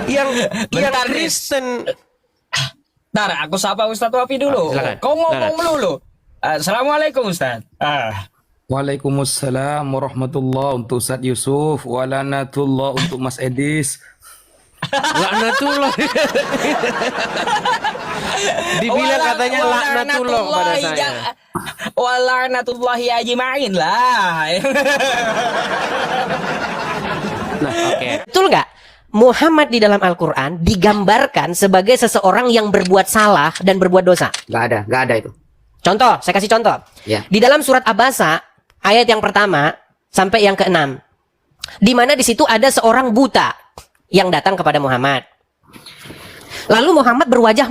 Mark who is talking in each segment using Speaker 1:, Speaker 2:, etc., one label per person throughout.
Speaker 1: yang Kristen.
Speaker 2: Ntar aku sapa Ustadz Wafi dulu. Kau ngomong melulu. Assalamualaikum Ustadz.
Speaker 3: Waalaikumsalam warahmatullah untuk Ustadz Yusuf, walanatullah untuk Mas Edis.
Speaker 1: Laknatullah. Dibilang katanya laknatullah pada saya.
Speaker 2: Walanatullahi ajma'in lah.
Speaker 1: Nah, oke.
Speaker 4: Betul nggak? Muhammad di dalam Al-Quran digambarkan sebagai seseorang yang berbuat salah dan berbuat dosa.
Speaker 5: Nggak ada itu.
Speaker 4: Contoh, saya kasih contoh.
Speaker 5: Ya.
Speaker 4: Di dalam surat Abasa, ayat yang pertama sampai yang ke-6. Di mana di situ ada seorang buta yang datang kepada Muhammad. Lalu Muhammad berwajah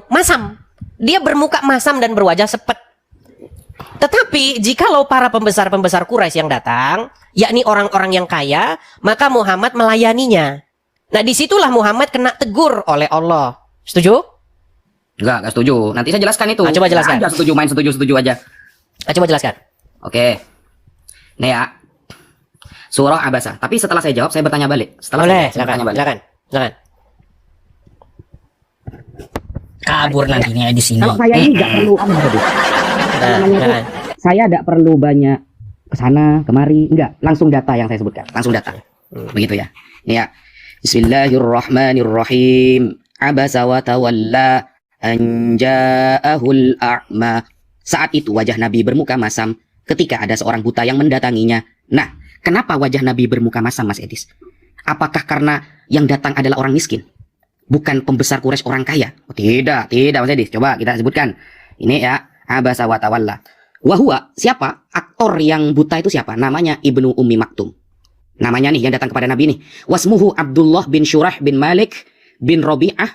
Speaker 4: masam. Dia bermuka masam dan berwajah sepet. Tetapi jikalau para pembesar-pembesar Quraisy yang datang, yakni orang-orang yang kaya, maka Muhammad melayaninya. Nah, disitulah Muhammad kena tegur oleh Allah. Setuju?
Speaker 5: Nggak setuju. Nanti saya jelaskan itu.
Speaker 4: Coba jelaskan.
Speaker 5: Nggak setuju, main setuju aja.
Speaker 4: Coba jelaskan.
Speaker 5: Oke. Nih ya. Surah Abasa. Tapi setelah saya jawab, saya bertanya balik.
Speaker 4: Boleh, silakan.
Speaker 2: Kabur nantinya di sini.
Speaker 5: Kalau saya ini nggak perlu saya tidak perlu banyak kesana kemari, enggak, langsung data yang saya sebutkan, langsung data. Begitu ya. Ini ya. Bismillahirrahmanirrahim. Abasa wa tawalla an ja'ahul a'ma. Saat itu wajah Nabi bermuka masam ketika ada seorang buta yang mendatanginya. Nah, kenapa wajah Nabi bermuka masam, Mas Edis? Apakah karena yang datang adalah orang miskin? Bukan pembesar Quraisy orang kaya? Oh, tidak Mas Edis. Coba kita sebutkan. Ini ya, Abasa wa tawalla. Wahua, siapa? Aktor yang buta itu siapa? Namanya Ibnu Ummi Maktum. Namanya nih yang datang kepada Nabi nih. Wasmuhu Abdullah bin Syurah bin Malik bin Rabi'ah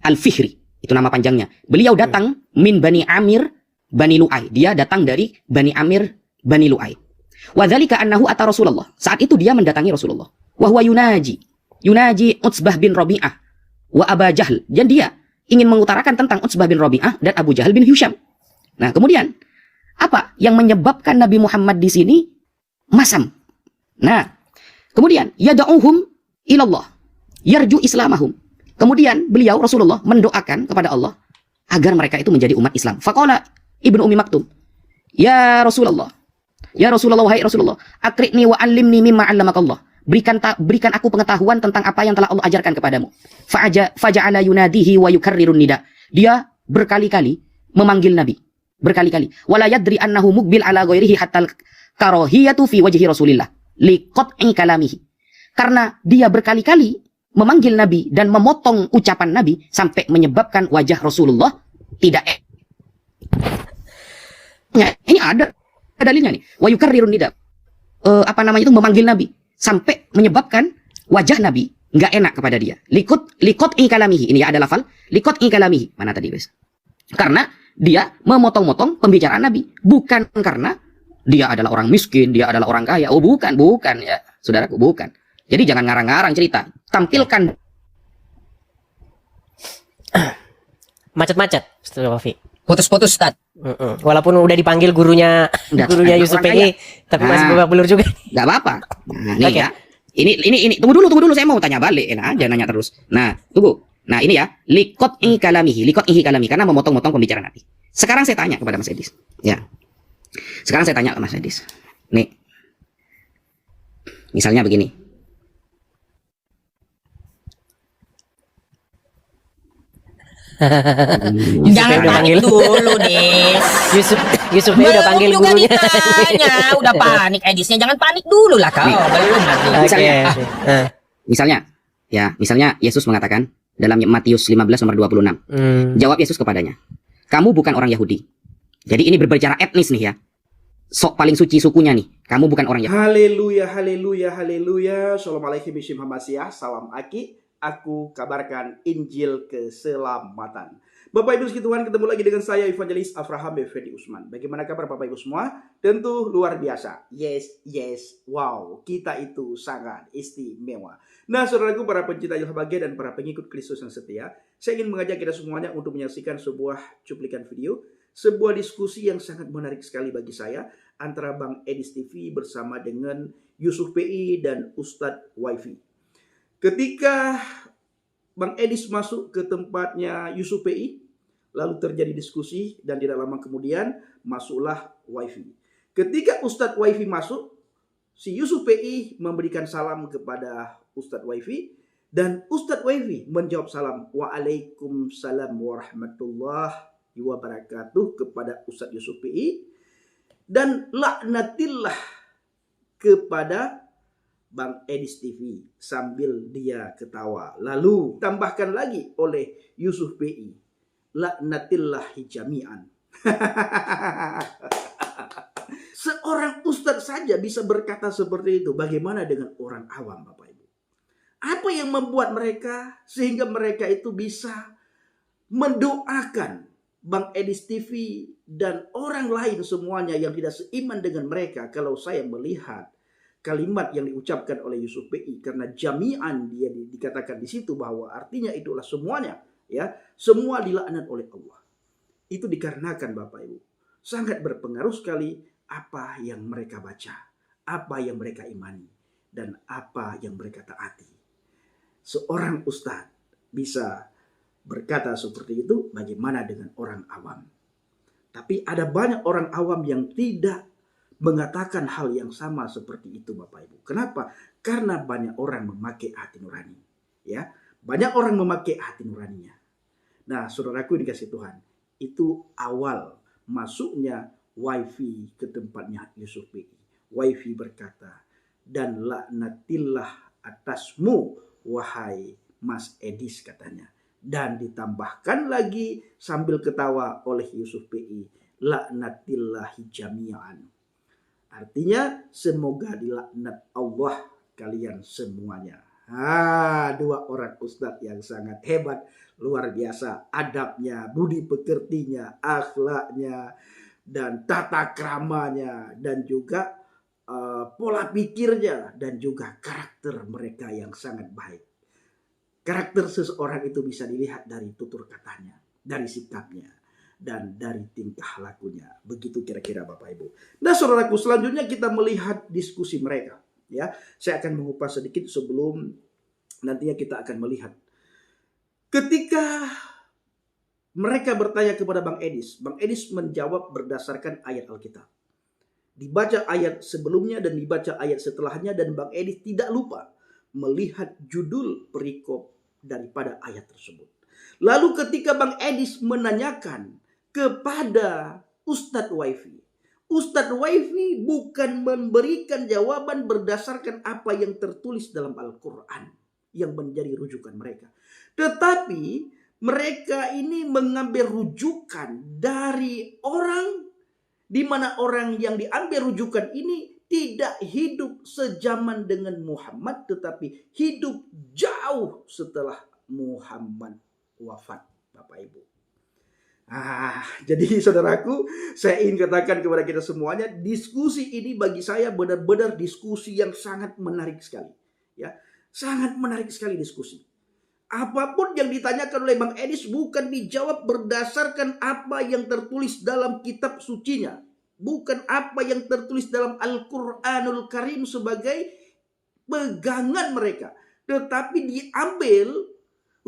Speaker 5: Al-Fihri. Itu nama panjangnya. Beliau datang min Bani Amir Bani Lu'ay. Dia datang dari Bani Amir Bani Lu'ay. Wadzalika annahu ata Rasulullah. Saat itu dia mendatangi Rasulullah. Wahwa yunaji Utsbah bin Rabi'ah wa Aba Jahl. Dan dia ingin mengutarakan tentang Utsbah bin Rabi'ah dan Abu Jahal bin Hisham. Nah, kemudian apa yang menyebabkan Nabi Muhammad di sini masam? Nah, kemudian yad'uhum ilallah, yarju islamahum. Kemudian beliau Rasulullah mendoakan kepada Allah agar mereka itu menjadi umat Islam. Faqala Ibnu Ummi Maktum, ya Rasulullah, wahai Rasulullah, akri'ni wa 'allimni mimma 'allamakallah. Berikan aku pengetahuan tentang apa yang telah Allah ajarkan kepadamu. Faja'ala yunadihi wa yukarrirun nida. Dia berkali-kali memanggil Nabi. Berkali-kali. Wala yadri annahu mukbil ala ghairihi hatta karahiyatu fi wajhi Rasulillah liqat'i kalamihi. Karena dia berkali-kali memanggil Nabi dan memotong ucapan Nabi sampai menyebabkan wajah Rasulullah tidak ini ada dalilnya nih. Wa yukarrirun nida. Memanggil Nabi sampai menyebabkan wajah Nabi enggak enak kepada dia. Liqat'i kalamihi. Ini ya ada lafal liqat'i kalamihi. Mana tadi, guys? Karena dia memotong-motong pembicaraan Nabi. Bukan karena dia adalah orang miskin, dia adalah orang kaya. Oh, bukan ya, saudaraku, bukan. Jadi jangan ngarang-ngarang cerita. Tampilkan.
Speaker 4: Macet-macet, Ustaz Wafi.
Speaker 2: Putus-putus, Ustaz.
Speaker 4: Walaupun udah dipanggil gurunya Yusuf PI, tapi masih babak belur juga.
Speaker 5: Gak apa-apa. Nah, nih ya. Ini tunggu dulu, saya mau tanya balik. Enak aja nanya terus. Nah, tunggu. Nah, ini ya, liqat'i kalamihi, karena memotong-motong pembicaraan Nabi. Sekarang saya tanya kepada Mas Edis. Ya. Sekarang saya tanya ke Mas Edis. Nih. Misalnya begini.
Speaker 2: Jangan panik dulu, Des.
Speaker 4: Yusuf udah panggil
Speaker 2: juga
Speaker 4: gurunya.
Speaker 2: Ditanya, udah panik Edisnya. Jangan panik dulu lah kau. Belum lagi.
Speaker 5: Misalnya Yesus mengatakan dalam Matius 15 nomor 26. Jawab Yesus kepadanya, kamu bukan orang Yahudi. Jadi ini berbicara etnis nih ya. Sok paling suci sukunya nih. Kamu bukan orang Yahudi.
Speaker 6: Haleluya. Assalamualaikum warahmatullahi. Salam Aki. Aku kabarkan Injil keselamatan. Bapak Ibu sekalian, ketemu lagi dengan saya Evangelis Avraham Effendi Usman. Bagaimana kabar Bapak Ibu semua? Tentu luar biasa. Yes. Wow, kita itu sangat istimewa. Nah, saudaraku, para pencinta Yesus bahagia dan para pengikut Kristus yang setia, saya ingin mengajak kita semuanya untuk menyaksikan sebuah cuplikan video, sebuah diskusi yang sangat menarik sekali bagi saya antara Bang Edis TV bersama dengan Yusuf PI dan Ustadz Wafi. Ketika Bang Edis masuk ke tempatnya Yusuf PI, lalu terjadi diskusi dan tidak lama kemudian masuklah Wifi. Ketika Ustadz Wifi masuk, si Yusuf PI memberikan salam kepada Ustadz Wifi dan Ustadz Wifi menjawab salam Waalaikumsalam warahmatullahi wabarakatuh kepada Ustadz Yusuf PI dan laknatillah kepada Bang Edis TV sambil dia ketawa. Lalu tambahkan lagi oleh Yusuf PI, laknatillahi jami'an. Seorang ustadz saja bisa berkata seperti itu. Bagaimana dengan orang awam, Bapak Ibu? Apa yang membuat mereka sehingga mereka itu bisa mendoakan Bang Edis TV dan orang lain semuanya yang tidak seiman dengan mereka? Kalau saya melihat kalimat yang diucapkan oleh Yusuf PI, karena jami'an dia dikatakan di situ bahwa artinya itulah semuanya, ya, semua dilaknat oleh Allah. Itu dikarenakan Bapak Ibu sangat berpengaruh sekali apa yang mereka baca, apa yang mereka imani, dan apa yang mereka taati. Seorang ustadz bisa berkata seperti itu, bagaimana dengan orang awam? Tapi ada banyak orang awam yang tidak mengatakan hal yang sama seperti itu, Bapak Ibu. Kenapa? Karena banyak orang memakai hati nurani. Ya, banyak orang memakai hati nuraninya. Nah, saudaraku dikasih Tuhan, itu awal masuknya Wifi ke tempatnya Yusuf PI. Wifi berkata, dan laknatillah atasmu, wahai Mas Edis, katanya. Dan ditambahkan lagi sambil ketawa oleh Yusuf PI, laknatillahi jami'an. Artinya semoga dilaknat Allah kalian semuanya. Dua orang ustadz yang sangat hebat, luar biasa adabnya, budi pekertinya, akhlaknya, dan tata kramanya, dan juga pola pikirnya, dan juga karakter mereka yang sangat baik. Karakter seseorang itu bisa dilihat dari tutur katanya, dari sikapnya, dan dari tingkah lakunya. Begitu kira-kira Bapak Ibu. Nah, saudaraku, selanjutnya kita melihat diskusi mereka. Ya, saya akan mengupas sedikit sebelum nantinya kita akan melihat. Ketika mereka bertanya kepada Bang Edis menjawab berdasarkan ayat Alkitab. Dibaca ayat sebelumnya dan dibaca ayat setelahnya, dan Bang Edis tidak lupa melihat judul perikop daripada ayat tersebut. Lalu ketika Bang Edis menanyakan kepada Ustadz Wifi bukan memberikan jawaban berdasarkan apa yang tertulis dalam Al-Quran yang menjadi rujukan mereka. Tetapi mereka ini mengambil rujukan dari orang, di mana orang yang diambil rujukan ini tidak hidup sejaman dengan Muhammad, tetapi hidup jauh setelah Muhammad wafat, Bapak Ibu. Jadi saudaraku, saya ingin katakan kepada kita semuanya, diskusi ini bagi saya benar-benar diskusi yang sangat menarik sekali. Ya, sangat menarik sekali diskusi. Apapun yang ditanyakan oleh Bang Edis bukan dijawab berdasarkan apa yang tertulis dalam kitab sucinya, bukan apa yang tertulis dalam Al-Quranul Karim sebagai pegangan mereka, tetapi diambil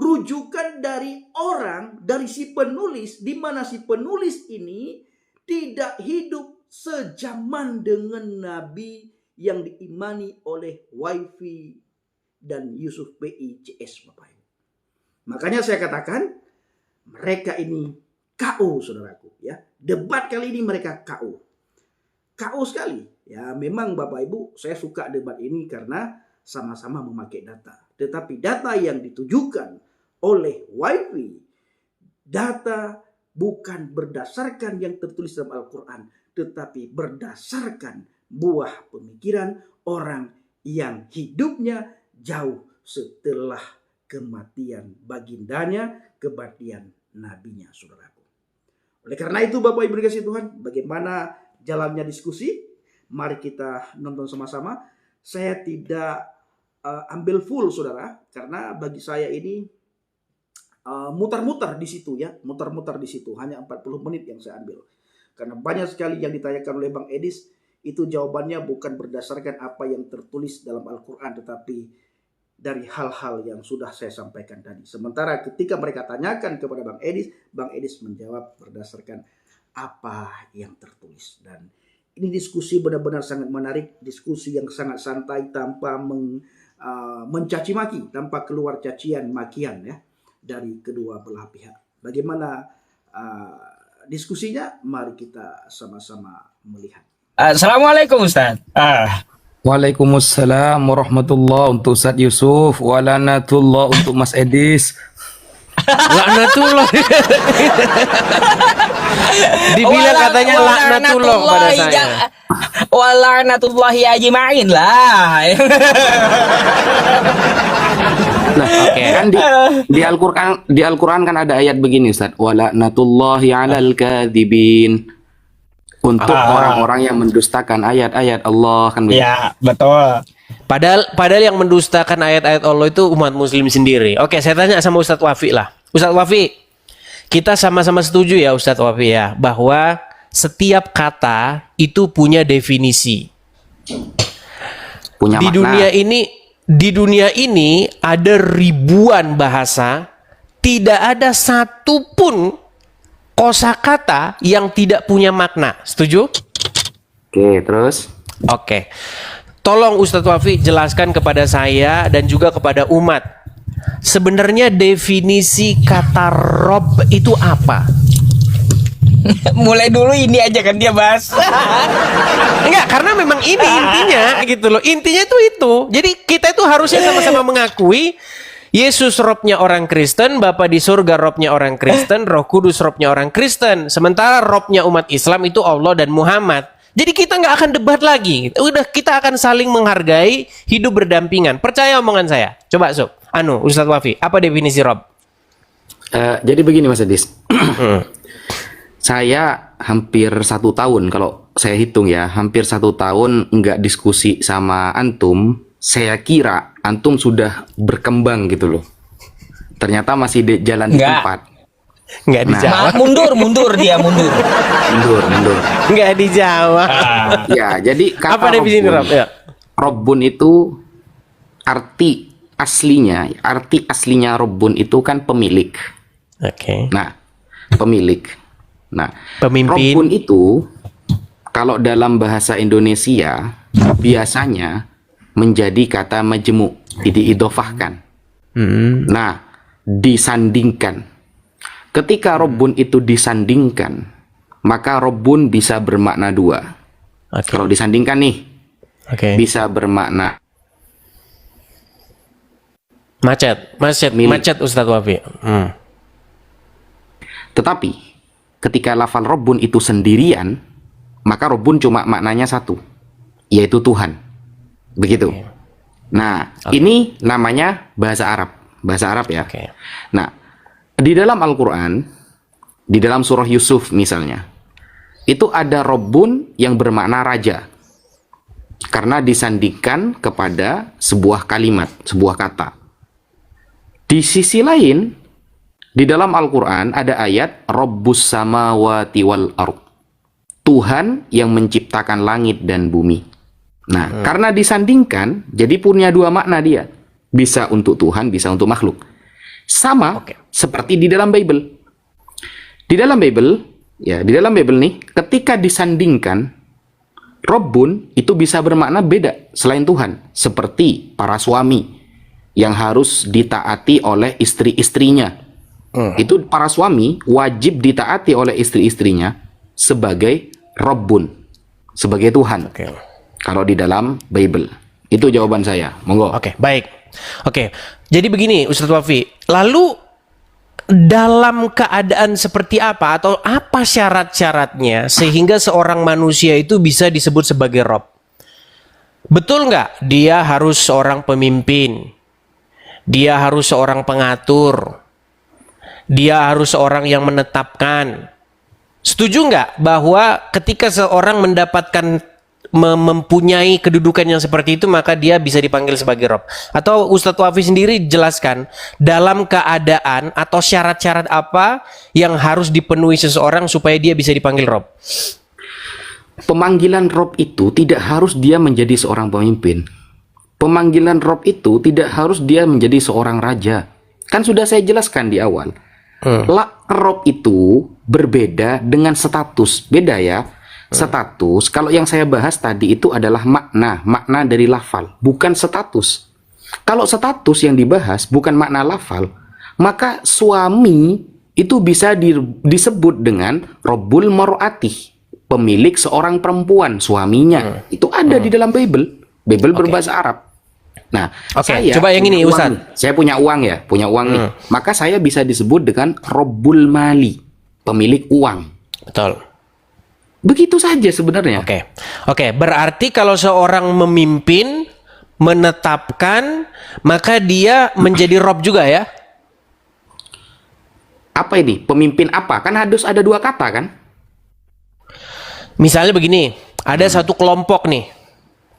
Speaker 6: rujukan dari orang, dari si penulis, di mana si penulis ini tidak hidup sejaman dengan Nabi yang diimani oleh Wifi dan Yusuf PI CS, Bapak Ibu. Makanya saya katakan mereka ini KO, saudaraku. Ya, debat kali ini mereka KO sekali. Ya, memang Bapak Ibu, saya suka debat ini karena sama-sama memakai data. Tetapi data yang ditujukan oleh Wifi, data bukan berdasarkan yang tertulis dalam Al-Quran, tetapi berdasarkan buah pemikiran orang yang hidupnya jauh setelah kematian bagindanya, kematian nabinya, saudaraku. Oleh karena itu Bapak Ibu dikasih Tuhan, bagaimana jalannya diskusi? Mari kita nonton sama-sama. Saya tidak ambil full, saudara, karena bagi saya ini mutar-mutar di situ, ya, mutar-mutar di situ. Hanya 40 menit yang saya ambil. Karena banyak sekali yang ditanyakan oleh Bang Edis, itu jawabannya bukan berdasarkan apa yang tertulis dalam Al-Quran, tetapi dari hal-hal yang sudah saya sampaikan tadi. Sementara ketika mereka tanyakan kepada Bang Edis menjawab berdasarkan apa yang tertulis. Dan ini diskusi benar-benar sangat menarik, diskusi yang sangat santai tanpa mencaci maki, tanpa keluar cacian makian ya dari kedua belah pihak. Bagaimana diskusinya? Mari kita sama-sama melihat.
Speaker 2: Assalamualaikum Ustaz.
Speaker 3: Waalaikumsalam warahmatullah untuk Ustaz Yusuf. Walanatullah untuk Mas Edis.
Speaker 1: Laknatullah. Dibilang katanya laknatullah pada saya.
Speaker 2: Walanatullahi ajma'in lah.
Speaker 3: Nah, kan di Al-Qur'an kan ada ayat begini Ustaz. Walanatullahi 'alal kadzibin. Untuk orang-orang yang mendustakan ayat-ayat Allah kan begitu.
Speaker 2: Ya, betul.
Speaker 1: Padahal yang mendustakan ayat-ayat Allah itu umat muslim sendiri. Oke, saya tanya sama Ustadz Wafi lah. Ustadz Wafi, kita sama-sama setuju ya Ustadz Wafi ya, bahwa setiap kata itu punya definisi.
Speaker 3: Punya makna.
Speaker 1: Di dunia ini ada ribuan bahasa, tidak ada satupun kosakata yang tidak punya makna. Setuju?
Speaker 3: Oke, terus?
Speaker 1: Oke. Tolong Ustadz Wafi jelaskan kepada saya dan juga kepada umat. Sebenarnya definisi kata Rob itu apa?
Speaker 2: Mulai dulu ini aja kan dia bahas.
Speaker 1: Enggak, karena memang ini intinya gitu loh. Intinya itu. Jadi kita itu harusnya sama-sama mengakui Yesus Robnya orang Kristen, Bapa di surga Robnya orang Kristen, Roh Kudus Robnya orang Kristen. Sementara Robnya umat Islam itu Allah dan Muhammad. Jadi kita nggak akan debat lagi. Udah, kita akan saling menghargai, hidup berdampingan. Percaya omongan saya. Coba Ustadz Wafi, apa definisi Rob?
Speaker 3: Jadi begini Mas Edis. Saya hampir 1 tahun, kalau saya hitung ya, hampir 1 tahun nggak diskusi sama antum. Saya kira antum sudah berkembang gitu loh. Ternyata masih di jalan di tempat.
Speaker 1: Nggak dijawab.
Speaker 2: Mundur dia mundur.
Speaker 3: Mundur.
Speaker 1: Nggak dijawab.
Speaker 3: Ya, jadi kata
Speaker 1: apa definisi Rob? Ya.
Speaker 3: Robbun itu arti aslinya Robbun itu kan pemilik.
Speaker 1: Oke.
Speaker 3: Nah, pemilik. Nah,
Speaker 1: Pemimpin.
Speaker 3: Robbun itu kalau dalam bahasa Indonesia biasanya menjadi kata majmu, diidofahkan. Nah, disandingkan. Ketika Robbun itu disandingkan, maka Robbun bisa bermakna 2. Kalau disandingkan nih, bisa bermakna
Speaker 1: macet Ustadz Wafi.
Speaker 3: Tetapi ketika lafal Robbun itu sendirian, maka Robbun cuma maknanya 1, yaitu Tuhan. Begitu. Nah, ini namanya bahasa Arab ya. Nah, di dalam Al-Quran, di dalam surah Yusuf misalnya, itu ada Robbun yang bermakna raja, karena disandingkan kepada sebuah kalimat, sebuah kata. Di sisi lain, di dalam Al-Quran ada ayat Rabbus samawati wal ardh, Tuhan yang menciptakan langit dan bumi. Nah, karena disandingkan, jadi punya 2 makna dia. Bisa untuk Tuhan, bisa untuk makhluk. Sama seperti di dalam Bible. Di dalam Bible nih, ketika disandingkan, Robbun itu bisa bermakna beda selain Tuhan. Seperti para suami yang harus ditaati oleh istri-istrinya. Itu para suami wajib ditaati oleh istri-istrinya sebagai Robbun, sebagai Tuhan. Kalau di dalam Bible. Itu jawaban saya. Monggo.
Speaker 1: Baik. Jadi begini Ustadz Wafi. Lalu dalam keadaan seperti apa atau apa syarat-syaratnya sehingga seorang manusia itu bisa disebut sebagai Rob? Betul nggak? Dia harus seorang pemimpin. Dia harus seorang pengatur. Dia harus seorang yang menetapkan. Setuju nggak bahwa ketika seorang mendapatkan mempunyai kedudukan yang seperti itu maka dia bisa dipanggil sebagai Rob? Atau Ustadz Wafi sendiri jelaskan dalam keadaan atau syarat-syarat apa yang harus dipenuhi seseorang supaya dia bisa dipanggil Rob?
Speaker 3: Pemanggilan Rob itu tidak harus dia menjadi seorang pemimpin. pemanggilan Rob itu tidak harus dia menjadi seorang raja. Kan sudah saya jelaskan di awal. Rob itu berbeda dengan status. Beda ya. Status, kalau yang saya bahas tadi itu adalah makna dari lafal, bukan status. Kalau status yang dibahas bukan makna lafal, maka suami itu bisa disebut dengan Robbul Mar'ati, pemilik seorang perempuan, suaminya. Itu ada di dalam Bible berbahasa Arab. Nah, saya
Speaker 1: coba yang ini Ustaz.
Speaker 3: Saya punya uang ya, nih. Maka saya bisa disebut dengan Robbul Mali, pemilik uang.
Speaker 1: Betul.
Speaker 3: Begitu saja sebenarnya.
Speaker 1: Oke, berarti kalau seorang memimpin, menetapkan, maka dia menjadi Rob juga ya?
Speaker 3: Apa ini? Pemimpin apa? Kan harus ada dua kata kan?
Speaker 1: Misalnya begini, ada satu kelompok nih.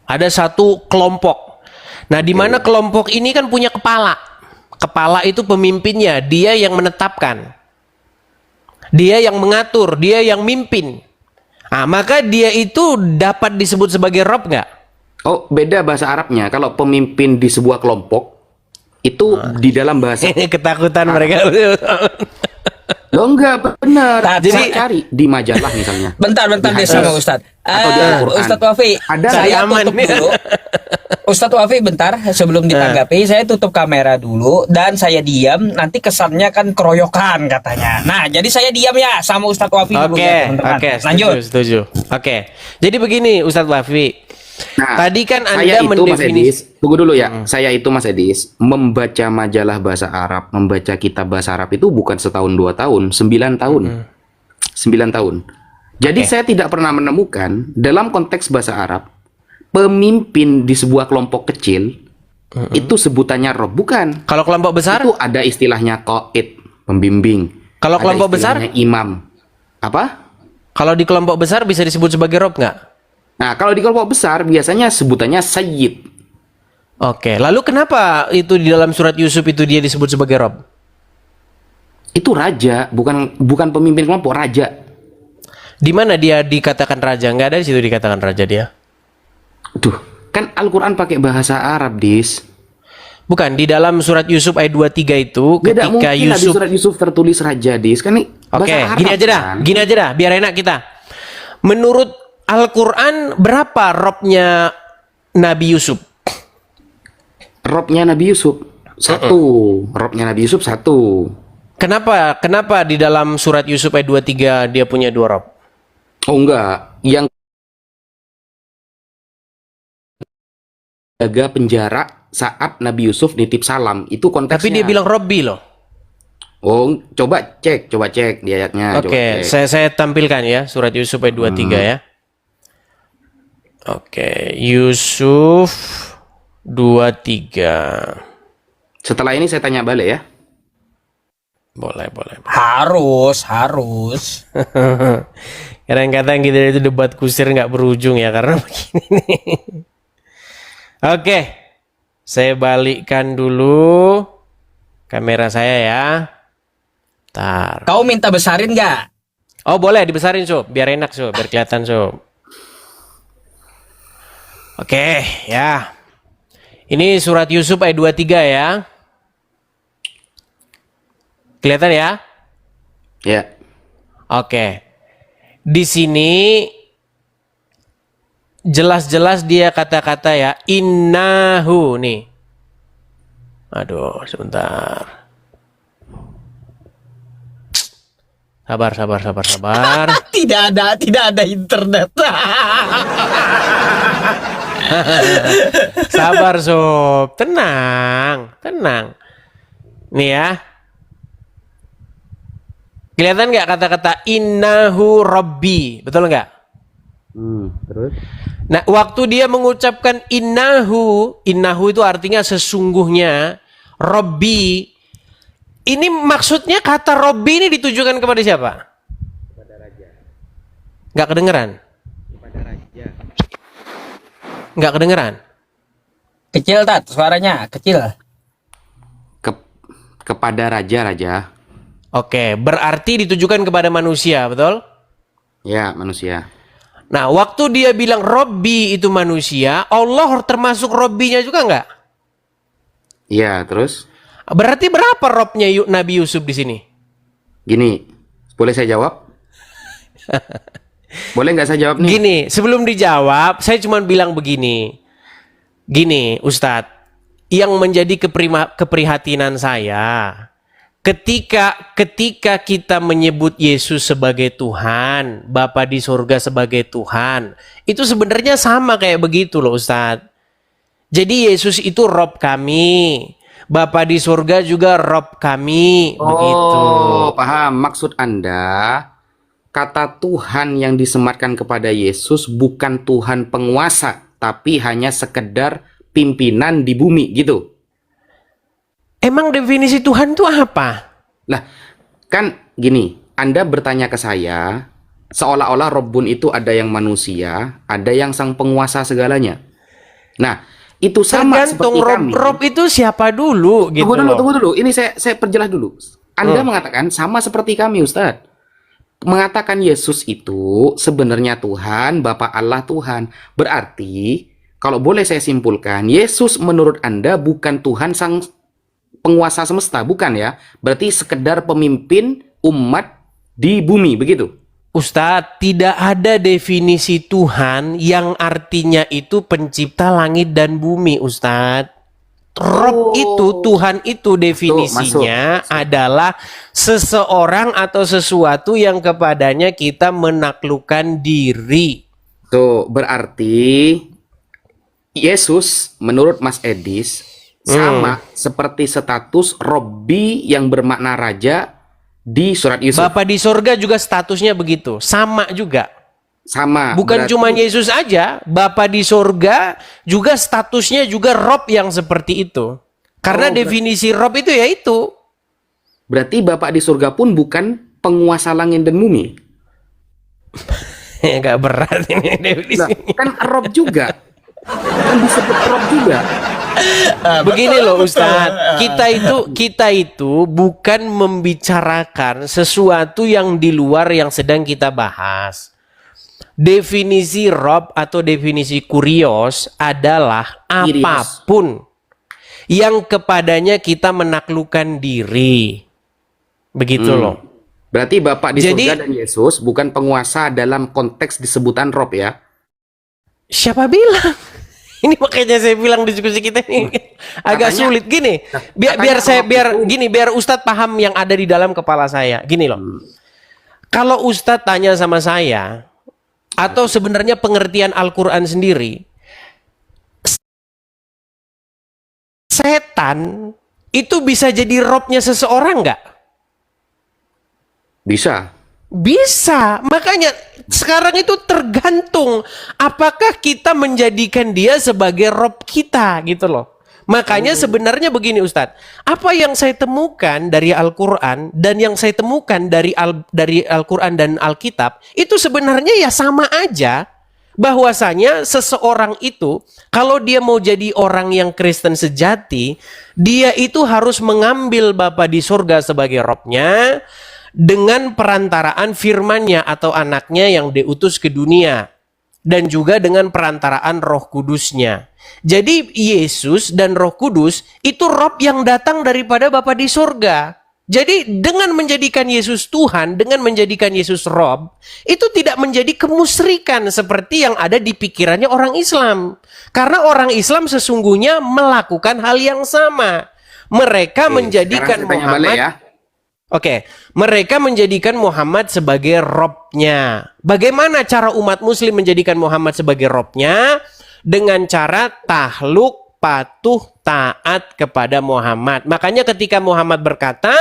Speaker 1: Ada satu kelompok. Nah, di mana kelompok ini kan punya kepala. Kepala itu pemimpinnya, dia yang menetapkan. Dia yang mengatur, dia yang mimpin. Nah, maka dia itu dapat disebut sebagai Rob nggak?
Speaker 3: Oh, beda bahasa Arabnya. Kalau pemimpin di sebuah kelompok, itu di dalam bahasa...
Speaker 1: Ketakutan mereka.
Speaker 3: Loh, enggak, benar.
Speaker 2: Nah,
Speaker 3: Jadi cari di majalah misalnya.
Speaker 2: Bentar deh sama Ustadz.
Speaker 3: Atau di Al-Quran.
Speaker 2: Ustadz Wafi,
Speaker 3: Ada
Speaker 2: saya
Speaker 1: aman.
Speaker 2: tutup dulu. Ustadz Wafi, bentar sebelum ditanggapi, saya tutup kamera dulu dan saya diam. Nanti kesannya kan keroyokan katanya. Nah, jadi saya diam ya sama Ustadz Wafi dulu ya, teman-teman. Lanjut.
Speaker 1: Setuju. Oke. Jadi begini Ustadz Wafi.
Speaker 3: Nah,
Speaker 1: Tadi kan
Speaker 3: saya
Speaker 1: Anda
Speaker 3: itu Mas Edis,
Speaker 1: mendefinisi.
Speaker 3: tunggu dulu ya. Saya itu Mas Edis, membaca majalah bahasa Arab, membaca kitab bahasa Arab itu bukan setahun 2 tahun, 9 tahun. 9 tahun. Jadi saya tidak pernah menemukan dalam konteks bahasa Arab pemimpin di sebuah kelompok kecil itu sebutannya Rob, bukan.
Speaker 1: Kalau kelompok besar?
Speaker 3: Itu ada istilahnya qaid, pembimbing.
Speaker 1: Kalau
Speaker 3: Ada
Speaker 1: kelompok besar?
Speaker 3: istilahnya imam. Apa?
Speaker 1: Kalau di kelompok besar bisa disebut sebagai Rob nggak?
Speaker 3: Nah, kalau di kelompok besar biasanya sebutannya sayyid.
Speaker 1: Oke. Lalu kenapa itu di dalam surat Yusuf itu dia disebut sebagai Rob?
Speaker 3: Itu raja, bukan pemimpin kelompok, raja.
Speaker 1: Di mana dia dikatakan raja? Nggak ada di situ dikatakan raja dia.
Speaker 3: Duh, kan Al-Quran pakai bahasa Arab, Dis.
Speaker 1: Bukan, di dalam surat Yusuf ayat 23 itu
Speaker 3: Tidak
Speaker 1: ketika
Speaker 3: mungkin lah di
Speaker 1: Yusuf.
Speaker 3: surat Yusuf tertulis raja, Dis. Kan ini
Speaker 1: Oke,
Speaker 3: bahasa Arab,
Speaker 1: gini aja dah.
Speaker 3: kan?
Speaker 1: Gini aja dah, biar enak kita. Menurut Al-Quran berapa robnya Nabi Yusuf?
Speaker 3: Robnya Nabi Yusuf satu. Robnya Nabi Yusuf satu.
Speaker 1: Kenapa di dalam surat Yusuf ayat 23 dia punya 2 rob?
Speaker 3: Oh enggak, yang jaga penjara saat Nabi Yusuf nitip salam itu konteksnya.
Speaker 1: Tapi dia bilang Robbi loh.
Speaker 3: Oh, coba cek di ayatnya. Coba
Speaker 1: Oke,
Speaker 3: cek.
Speaker 1: saya tampilkan ya surat Yusuf ayat 23 ya. Oke, Yusuf 23.
Speaker 3: Setelah ini saya tanya balik ya.
Speaker 1: Boleh.
Speaker 2: Harus.
Speaker 1: Kadang-kadang kita itu debat kusir nggak berujung ya karena begini nih. Oke, saya balikkan dulu kamera saya ya. Tar.
Speaker 2: Kau minta besarin nggak?
Speaker 1: Oh boleh dibesarin Sob, biar enak Sob, biar kelihatan Sob. Oke ya. Ini surat Yusuf ayat 23 ya. Kelihatan ya?
Speaker 3: Ya.
Speaker 1: Oke. Di sini jelas-jelas dia kata-kata ya innahu nih. Aduh, sebentar. Sabar.
Speaker 2: Tidak ada internet.
Speaker 1: Sabar Sob, tenang. Nih ya. Kelihatan nggak kata-kata innahu rabbi, betul nggak?
Speaker 3: Terus?
Speaker 1: Nah, waktu dia mengucapkan innahu itu artinya sesungguhnya, rabbi. Ini maksudnya kata rabbi ini ditujukan kepada siapa? Kepada raja. Nggak kedengeran? Kepada raja. Nggak kedengeran?
Speaker 2: Kecil Tat, suaranya kecil.
Speaker 3: Kepada raja.
Speaker 1: Oke, berarti ditujukan kepada manusia, betul?
Speaker 3: Ya, manusia.
Speaker 1: Nah, waktu dia bilang Robbi itu manusia, Allah termasuk Robbinya juga nggak?
Speaker 3: Iya, terus
Speaker 1: Berarti berapa Robnya Nabi Yusuf di sini?
Speaker 3: gini, boleh saya jawab? Boleh nggak saya jawab nih?
Speaker 1: Gini, sebelum dijawab, saya cuma bilang begini. Gini, Ustadz, yang menjadi keprihatinan saya, ketika kita menyebut Yesus sebagai Tuhan, Bapa di surga sebagai Tuhan, itu sebenarnya sama kayak begitu loh, Ustadz. Jadi Yesus itu Rob kami, Bapa di surga juga Rob kami, begitu.
Speaker 3: Oh, paham. Maksud Anda, kata Tuhan yang disematkan kepada Yesus bukan Tuhan penguasa, tapi hanya sekedar pimpinan di bumi, gitu.
Speaker 1: Emang definisi Tuhan itu apa?
Speaker 3: Lah, kan gini, Anda bertanya ke saya, seolah-olah Rabbun itu ada yang manusia, ada yang sang penguasa segalanya. Nah, itu sama
Speaker 1: Tergantung
Speaker 3: seperti kami.
Speaker 1: Rob itu siapa dulu gitu loh.
Speaker 3: Tunggu dulu. Ini saya perjelas dulu. Anda mengatakan sama seperti kami, Ustadz. Mengatakan Yesus itu sebenarnya Tuhan, Bapa Allah Tuhan. Berarti, kalau boleh saya simpulkan, Yesus menurut Anda bukan Tuhan sang penguasa semesta, bukan ya? Berarti sekedar pemimpin umat di bumi, begitu?
Speaker 1: Ustadz, tidak ada definisi Tuhan yang artinya itu pencipta langit dan bumi, Ustadz. Rob itu, Tuhan itu definisinya adalah seseorang atau sesuatu yang kepadanya kita menaklukkan diri.
Speaker 3: Tuh, berarti Yesus menurut Mas Edis sama seperti status Robbi yang bermakna raja di surat Yusuf.
Speaker 1: Bapa di sorga juga statusnya begitu, sama juga.
Speaker 3: Sama.
Speaker 1: Bukan
Speaker 3: berarti-
Speaker 1: cuma Yesus aja, Bapa di sorga juga statusnya juga Rob yang seperti itu. Karena definisi Rob itu ya itu.
Speaker 3: Berarti Bapak di surga pun bukan penguasa langit dan bumi.
Speaker 1: Agak berat ini
Speaker 3: Lah,
Speaker 1: definisinya.
Speaker 3: kan Rob juga. Kan disebut Rob juga.
Speaker 1: Begini loh Ustadz, kita itu bukan membicarakan sesuatu yang di luar yang sedang kita bahas. Definisi Rob atau definisi kurios adalah
Speaker 3: Kurios.
Speaker 1: apapun yang kepadanya kita menaklukkan diri. Begitu loh.
Speaker 3: Berarti Bapak di
Speaker 1: Jadi-
Speaker 3: surga dan Yesus bukan penguasa dalam konteks disebutan Rob ya.
Speaker 1: Siapa bilang? Ini makanya saya bilang diskusi kita ini agak
Speaker 3: katanya-
Speaker 1: sulit gini. Biar Ustadz paham yang ada di dalam kepala saya. Gini loh. Kalau Ustadz tanya sama saya atau sebenarnya pengertian Al-Qur'an sendiri, setan itu bisa jadi robnya seseorang nggak?
Speaker 3: Bisa.
Speaker 1: Bisa, makanya sekarang itu tergantung apakah kita menjadikan dia sebagai rob kita gitu loh. Makanya sebenarnya begini Ustadz, apa yang saya temukan dari Al-Quran dan yang saya temukan dari Al-Quran dan Alkitab itu sebenarnya ya sama aja. Bahwasanya seseorang itu kalau dia mau jadi orang yang Kristen sejati, dia itu harus mengambil Bapa di surga sebagai robnya dengan perantaraan firman-Nya atau anaknya yang diutus ke dunia. Dan juga dengan perantaraan Roh Kudus-Nya. Jadi Yesus dan Roh Kudus itu Rob yang datang daripada Bapa di surga. Jadi dengan menjadikan Yesus Tuhan, dengan menjadikan Yesus Rob, itu tidak menjadi kemusyrikan seperti yang ada di pikirannya orang Islam. Karena orang Islam sesungguhnya melakukan hal yang sama. Mereka menjadikan
Speaker 3: Sekarang saya tanya balik
Speaker 1: Muhammad...
Speaker 3: ya.
Speaker 1: Oke, mereka menjadikan Muhammad sebagai robnya. Bagaimana cara umat muslim menjadikan Muhammad sebagai robnya? Dengan cara tahluk, patuh, taat kepada Muhammad. Makanya ketika Muhammad berkata,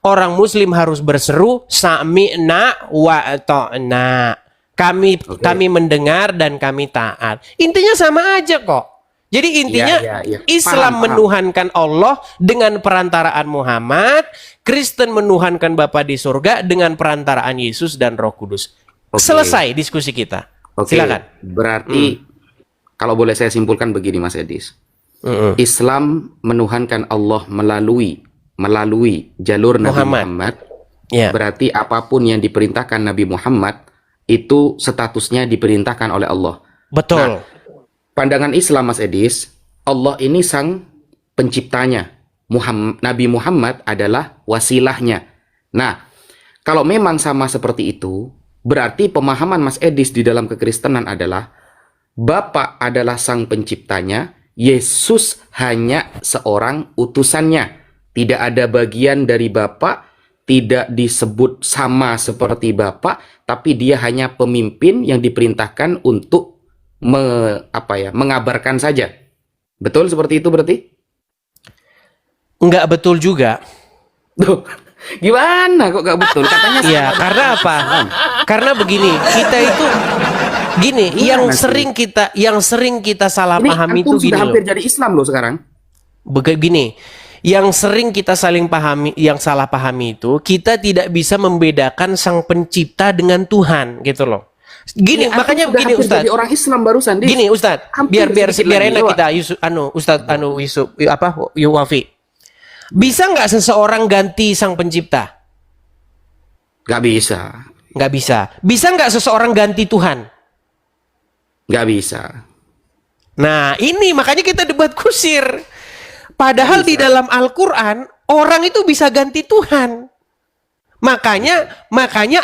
Speaker 1: orang muslim harus berseru, sami'na wa ta'na. Kami mendengar dan kami taat. Intinya sama aja kok. Jadi intinya
Speaker 3: Ya.
Speaker 1: Islam
Speaker 3: Paham.
Speaker 1: menuhankan Allah dengan perantaraan Muhammad, Kristen menuhankan Bapa di surga dengan perantaraan Yesus dan Roh Kudus.
Speaker 3: Oke.
Speaker 1: Selesai diskusi kita.
Speaker 3: Oke.
Speaker 1: Silakan.
Speaker 3: Berarti kalau boleh saya simpulkan begini Mas Edis. Islam menuhankan Allah melalui jalur Nabi
Speaker 1: Muhammad.
Speaker 3: Muhammad.
Speaker 1: Ya.
Speaker 3: Berarti apapun yang diperintahkan Nabi Muhammad itu statusnya diperintahkan oleh Allah.
Speaker 1: Betul.
Speaker 3: Nah, pandangan Islam Mas Edis, Allah ini sang penciptanya. Nabi Muhammad adalah wasilahnya. Nah, kalau memang sama seperti itu, berarti pemahaman Mas Edis di dalam kekristenan adalah Bapa adalah sang penciptanya, Yesus hanya seorang utusannya. Tidak ada bagian dari Bapa, tidak disebut sama seperti Bapa, tapi dia hanya pemimpin yang diperintahkan untuk mengabarkan saja. Betul seperti itu berarti?
Speaker 1: Enggak betul juga.
Speaker 3: Duh, gimana kok gak betul? Katanya
Speaker 1: Iya, karena apa? Karena begini, kita itu gini, yang sering kita salah
Speaker 3: ini
Speaker 1: pahami
Speaker 3: antum
Speaker 1: itu gini
Speaker 3: sudah
Speaker 1: loh.
Speaker 3: hampir jadi Islam loh sekarang.
Speaker 1: Begini, yang sering kita yang salah pahami itu, kita tidak bisa membedakan sang pencipta dengan Tuhan, gitu loh. Gini,
Speaker 3: Ini
Speaker 1: makanya
Speaker 3: antum sudah
Speaker 1: begini
Speaker 3: hampir
Speaker 1: Ustadz.
Speaker 3: jadi orang Islam barusan. Dis.
Speaker 1: Gini Ustadz,
Speaker 3: Hampir
Speaker 1: biar
Speaker 3: sedikit lagi,
Speaker 1: enak
Speaker 3: coba.
Speaker 1: kita Ustadz Wafi. Bisa nggak seseorang ganti sang pencipta?
Speaker 3: Gak bisa.
Speaker 1: Nggak bisa. Bisa nggak seseorang ganti Tuhan?
Speaker 3: Gak bisa.
Speaker 1: Nah, ini makanya kita debat kusir. Padahal di dalam Al-Quran, orang itu bisa ganti Tuhan. Makanya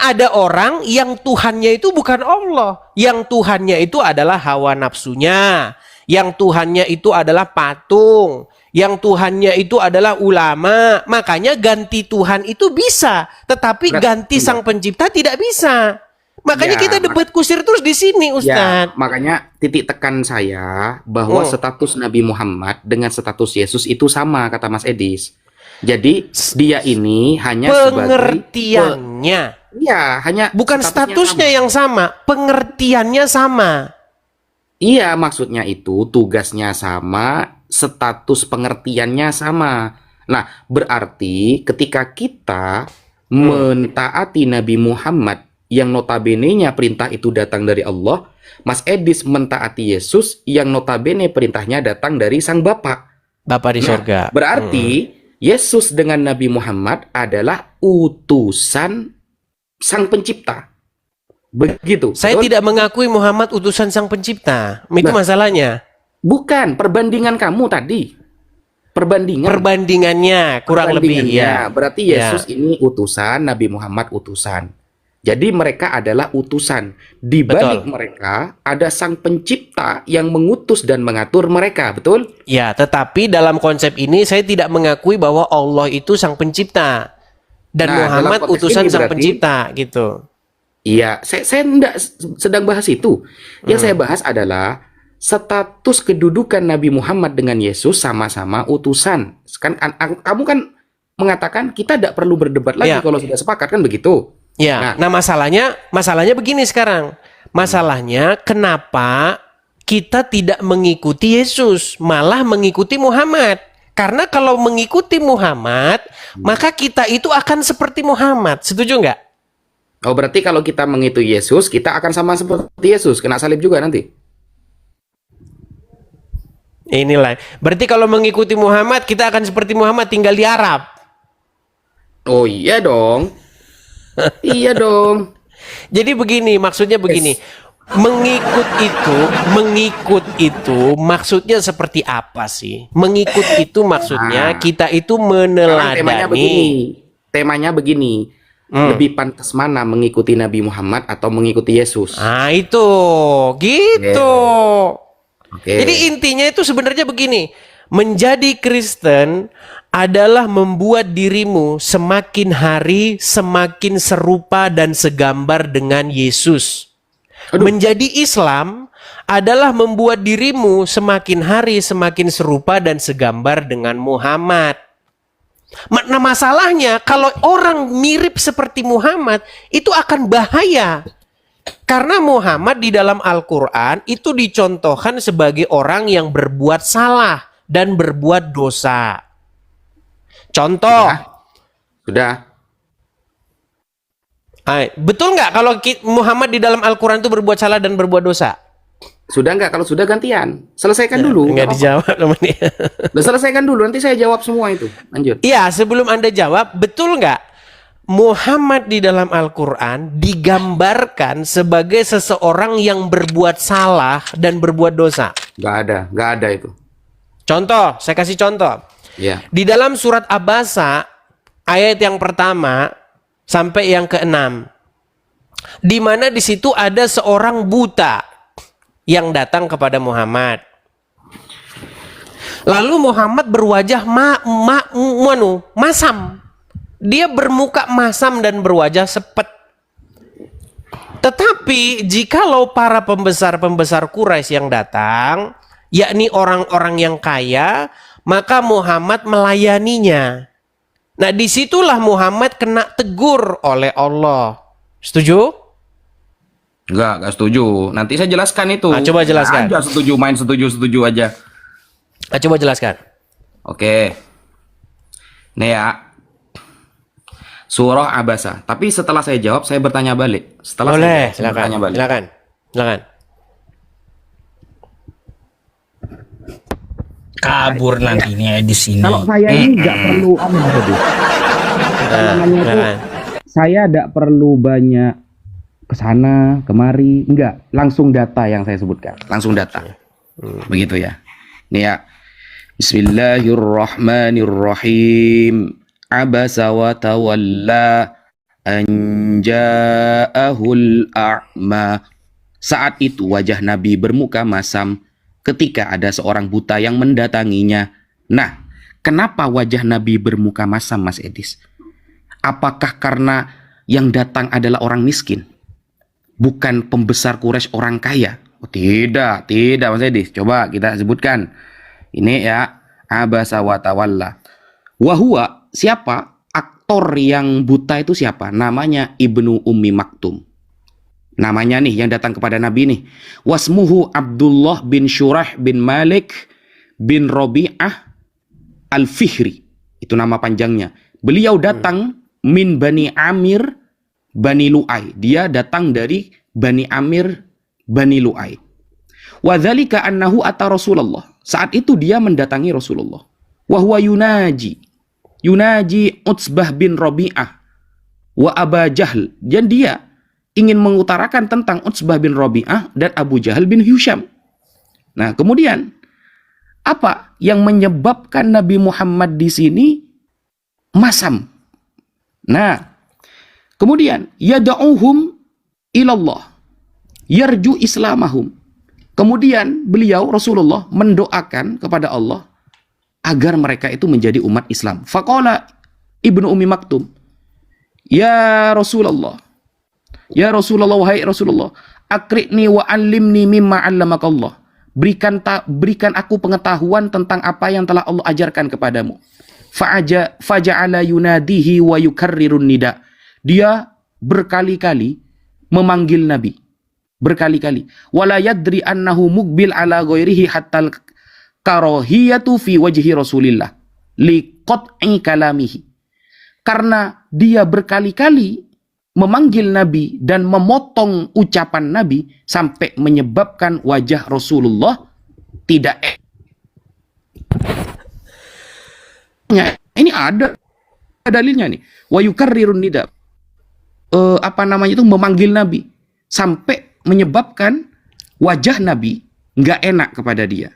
Speaker 1: ada orang yang Tuhannya itu bukan Allah. Yang Tuhannya itu adalah hawa nafsunya. Yang Tuhannya itu adalah patung. Yang Tuhannya itu adalah ulama. Makanya ganti Tuhan itu bisa. Tetapi ganti sang pencipta tidak bisa. Makanya
Speaker 3: Ya,
Speaker 1: kita debat kusir terus di sini,
Speaker 3: Ya,
Speaker 1: Ustadz.
Speaker 3: makanya titik tekan saya bahwa status Nabi Muhammad dengan status Yesus itu sama, kata Mas Edis. Jadi dia ini hanya
Speaker 1: Pengertiannya.
Speaker 3: Iya, hanya
Speaker 1: Bukan statusnya yang sama, pengertiannya sama.
Speaker 3: Iya, maksudnya itu tugasnya sama, status pengertiannya sama. Nah, berarti ketika kita mentaati Nabi Muhammad yang notabene-nya perintah itu datang dari Allah, Mas Edis mentaati Yesus yang notabene perintahnya datang dari Sang Bapa.
Speaker 1: Bapa di surga.
Speaker 3: Berarti Yesus dengan Nabi Muhammad adalah utusan Sang Pencipta. Begitu.
Speaker 1: Saya
Speaker 3: betul?
Speaker 1: tidak mengakui Muhammad utusan sang pencipta. Itu
Speaker 3: Nah.
Speaker 1: masalahnya.
Speaker 3: Bukan, perbandingan kamu tadi.
Speaker 1: Perbandingannya kurang lebih ya.
Speaker 3: Berarti Yesus ini utusan, Nabi Muhammad utusan. Jadi mereka adalah utusan. Di balik
Speaker 1: Betul.
Speaker 3: mereka ada sang pencipta yang mengutus dan mengatur mereka, betul?
Speaker 1: Ya, tetapi dalam konsep ini saya tidak mengakui bahwa Allah itu sang pencipta dan
Speaker 3: Nah,
Speaker 1: Muhammad
Speaker 3: dalam konteks
Speaker 1: utusan
Speaker 3: ini
Speaker 1: sang
Speaker 3: berarti-
Speaker 1: pencipta gitu.
Speaker 3: Iya, saya tidak sedang bahas itu. Yang saya bahas adalah status kedudukan Nabi Muhammad dengan Yesus sama-sama utusan. Kamu kan mengatakan kita tidak perlu berdebat lagi
Speaker 1: Ya.
Speaker 3: kalau sudah sepakat, kan begitu?
Speaker 1: Ya, nah masalahnya begini sekarang. Masalahnya kenapa kita tidak mengikuti Yesus, malah mengikuti Muhammad? Karena kalau mengikuti Muhammad, maka kita itu akan seperti Muhammad. Setuju nggak?
Speaker 3: Oh, berarti kalau kita mengikuti Yesus, kita akan sama seperti Yesus, kena salib juga nanti.
Speaker 1: Inilah. Berarti kalau mengikuti Muhammad, kita akan seperti Muhammad tinggal di Arab.
Speaker 3: Oh iya dong. Iya dong.
Speaker 1: Jadi begini, maksudnya begini. Mengikut itu maksudnya seperti apa sih? Mengikut itu maksudnya kita itu
Speaker 3: Sekarang temanya begini.
Speaker 1: meneladani.
Speaker 3: Temanya begini. Lebih pantas mana mengikuti Nabi Muhammad atau mengikuti Yesus?
Speaker 1: Ah itu, gitu.
Speaker 3: Oke.
Speaker 1: Jadi intinya itu sebenarnya begini. Menjadi Kristen adalah membuat dirimu semakin hari semakin serupa dan segambar dengan Yesus. Menjadi Islam adalah membuat dirimu semakin hari semakin serupa dan segambar dengan Muhammad. Nah masalahnya kalau orang mirip seperti Muhammad itu akan bahaya. Karena Muhammad di dalam Al-Quran itu dicontohkan sebagai orang yang berbuat salah dan berbuat dosa. Contoh.
Speaker 3: Sudah.
Speaker 1: Betul nggak kalau Muhammad di dalam Al-Quran itu berbuat salah dan berbuat dosa?
Speaker 3: Sudah nggak? Kalau sudah gantian. Selesaikan dulu.
Speaker 1: Nggak dijawab sama dia.
Speaker 3: Udah selesaikan dulu, nanti saya jawab semua itu. Lanjut.
Speaker 1: Iya, sebelum Anda jawab, betul nggak Muhammad di dalam Al-Quran digambarkan sebagai seseorang yang berbuat salah dan berbuat dosa.
Speaker 3: Nggak ada itu.
Speaker 1: Contoh, saya kasih contoh.
Speaker 3: Ya.
Speaker 1: Di dalam surat Abasa, ayat yang pertama sampai yang keenam, di mana di situ ada seorang buta yang datang kepada Muhammad. Lalu Muhammad berwajah masam. Dia bermuka masam dan berwajah sepet. Tetapi jikalau para pembesar-pembesar Quraisy yang datang, yakni orang-orang yang kaya, maka Muhammad melayaninya. Nah, disitulah Muhammad kena tegur oleh Allah. Setuju?
Speaker 3: Nggak setuju. Nanti saya jelaskan itu.
Speaker 1: Coba jelaskan.
Speaker 3: Aja setuju, main setuju aja.
Speaker 1: Coba jelaskan.
Speaker 3: Oke. Nih ya. Surah Abasa. Tapi setelah saya jawab, saya bertanya balik. Setelah
Speaker 1: Boleh,
Speaker 3: saya bertanya balik.
Speaker 1: silakan.
Speaker 2: Kabur nanti ini di sini.
Speaker 7: Kalau saya ini nggak perlu saya tidak perlu banyak kesana kemari, enggak, langsung data yang saya sebutkan.
Speaker 3: Langsung data. Begitu ya. Nih ya. Bismillahirrahmanirrahim. Abasa wa tawalla an ja'ahul a'ma. Saat itu wajah Nabi bermuka masam ketika ada seorang buta yang mendatanginya. Nah, kenapa wajah Nabi bermuka masam, Mas Edis? Apakah karena yang datang adalah orang miskin? Bukan pembesar Quraisy orang kaya? Oh, tidak Mas Edis. Coba kita sebutkan. Ini ya, abasa wa tawalla. Wahua, siapa? Aktor yang buta itu siapa? Namanya Ibnu Ummi Maktum. Namanya nih yang datang kepada Nabi nih. Wasmuhu Abdullah bin Shurah bin Malik bin Rabi'ah Al-Fihri. Itu nama panjangnya. Beliau datang min Bani Amir Bani Lu'ay. Dia datang dari Bani Amir Bani Lu'ay. Wadzalika annahu ata Rasulullah. Saat itu dia mendatangi Rasulullah. Wahwa yunaji Utsbah bin Rabi'ah wa Aba Jahl. Dan dia ingin mengutarakan tentang Utsbah bin Rabi'ah dan Abu Jahal bin Hisham. Nah, kemudian apa yang menyebabkan Nabi Muhammad di sini masam? Nah, kemudian yad'uhum ilallah yarju islamahum. Kemudian beliau Rasulullah mendoakan kepada Allah agar mereka itu menjadi umat Islam. Faqala Ibnu Ummi Maktum, Ya Rasulullah, wahai Rasulullah, akri'ni wa 'allimni mimma 'allamakallah. Berikan aku pengetahuan tentang apa yang telah Allah ajarkan kepadamu. Faja'ala yunadihi wa yukarrirun nida. Dia berkali-kali memanggil Nabi. Berkali-kali. Wala yadri annahu mukbil ala ghairihi hatta karahiyatu fi wajhi Rasulillah liqat'i kalamihi. Karena dia berkali-kali memanggil Nabi dan memotong ucapan Nabi sampai menyebabkan wajah Rasulullah tidak ini ada dalilnya nih. Wa yukarrirun nida. Memanggil Nabi sampai menyebabkan wajah Nabi nggak enak kepada dia.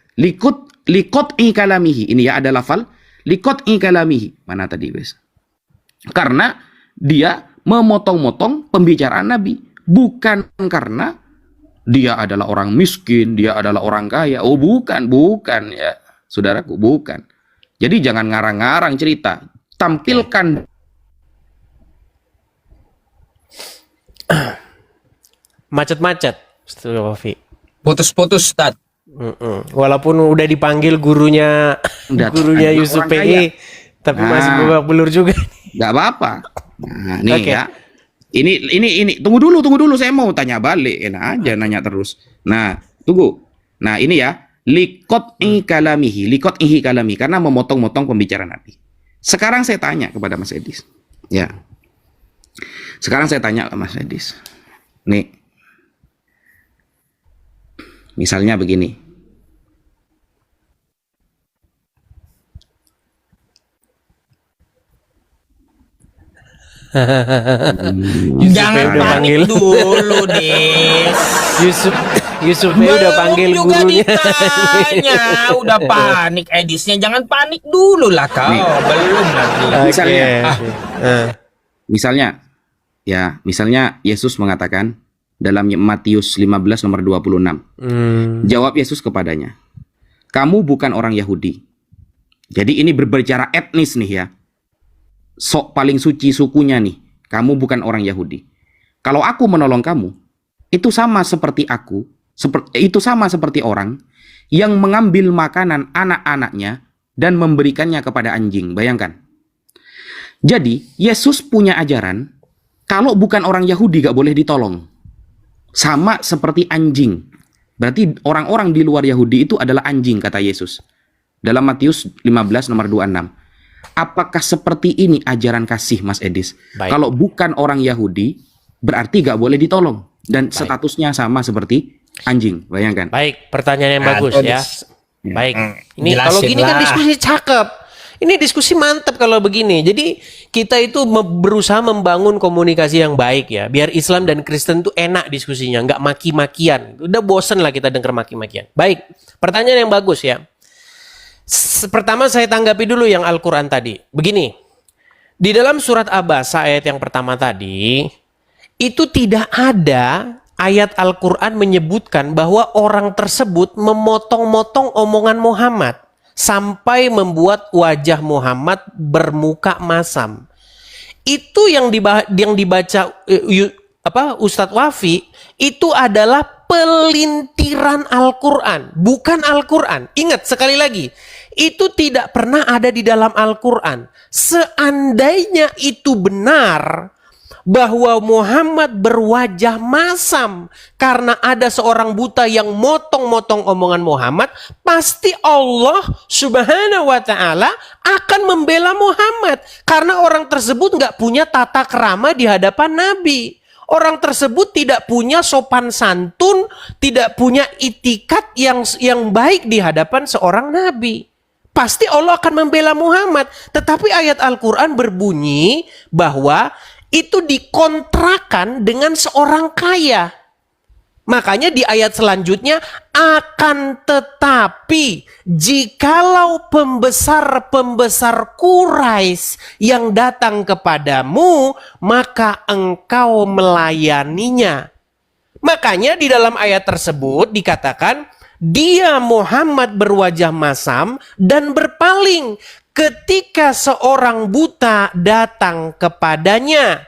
Speaker 3: Liqat'i kalamihi. Ini ya ada lafal liqat'i kalamihi. Mana tadi, guys? Karena dia memotong-motong pembicaraan Nabi, bukan karena dia adalah orang miskin, dia adalah orang kaya. Oh, bukan ya, saudaraku, bukan. Jadi jangan ngarang-ngarang cerita, tampilkan.
Speaker 1: Macet-macet, Wafi.
Speaker 2: Putus-putus, Ustaz.
Speaker 1: Walaupun udah dipanggil gurunya Yusuf PI, tapi masih babak belur juga.
Speaker 3: Gak apa-apa. Nah, nih ya. Ini tunggu dulu saya mau tanya balik. Enak aja nanya terus. Nah, tunggu. Nah, ini ya, liqat'i kalamihi karena memotong-motong pembicaraan Nabi. Sekarang saya tanya kepada Mas Edis. Ya. Sekarang saya tanya ke Mas Edis. Nih. Misalnya begini.
Speaker 2: Jangan
Speaker 1: udah panggil.
Speaker 2: panik dulu, Des.
Speaker 1: Yusuf udah panggil
Speaker 2: Belum juga
Speaker 1: gurunya.
Speaker 2: ditanya, udah panik Edisnya. Jangan panik dulu lah kau. Belum lagi.
Speaker 3: Misalnya,
Speaker 1: Oke.
Speaker 3: misalnya Yesus mengatakan dalam Matius 15 nomor 26. Jawab Yesus kepadanya, "Kamu bukan orang Yahudi." Jadi ini berbicara etnis nih ya. Sok paling suci sukunya nih. Kamu bukan orang Yahudi. Kalau aku menolong kamu, itu sama seperti orang yang mengambil makanan anak-anaknya dan memberikannya kepada anjing. Bayangkan. Jadi, Yesus punya ajaran, kalau bukan orang Yahudi gak boleh ditolong. Sama seperti anjing. Berarti orang-orang di luar Yahudi itu adalah anjing, kata Yesus. Dalam Matius 15 nomor 26. Apakah seperti ini ajaran kasih, Mas Edis?
Speaker 1: Baik.
Speaker 3: Kalau bukan orang Yahudi, berarti gak boleh ditolong. Dan statusnya sama seperti anjing. Bayangkan.
Speaker 1: Baik, pertanyaan yang bagus ya. Baik. Ini
Speaker 2: Jelasin
Speaker 1: kalau gini kan
Speaker 2: lah.
Speaker 1: diskusi cakep. Ini diskusi mantap kalau begini. Jadi kita itu berusaha membangun komunikasi yang baik ya. Biar Islam dan Kristen tuh enak diskusinya, nggak maki-makian. Udah bosen lah kita denger maki-makian. Baik, pertanyaan yang bagus ya. Pertama saya tanggapi dulu yang Al-Quran tadi. Begini, di dalam surat Abasa ayat yang pertama tadi, itu tidak ada ayat Al-Quran menyebutkan bahwa orang tersebut memotong-motong omongan Muhammad sampai membuat wajah Muhammad bermuka masam. Itu yang dibaca Ustadz Wafi, itu adalah pelintiran Al-Quran, bukan Al-Quran. Ingat sekali lagi, itu tidak pernah ada di dalam Al-Quran. Seandainya itu benar, bahwa Muhammad berwajah masam karena ada seorang buta yang motong-motong omongan Muhammad, pasti Allah Subhanahu wa Ta'ala akan membela Muhammad karena orang tersebut nggak punya tata krama di hadapan Nabi. Orang tersebut tidak punya sopan santun, tidak punya itikat yang baik di hadapan seorang Nabi. Pasti Allah akan membela Muhammad. Tetapi ayat Al-Quran berbunyi bahwa itu dikontrakan dengan seorang kaya. Makanya di ayat selanjutnya, akan tetapi jikalau pembesar-pembesar Quraisy yang datang kepadamu, maka engkau melayaninya. Makanya di dalam ayat tersebut dikatakan, dia Muhammad berwajah masam dan berpaling ketika seorang buta datang kepadanya.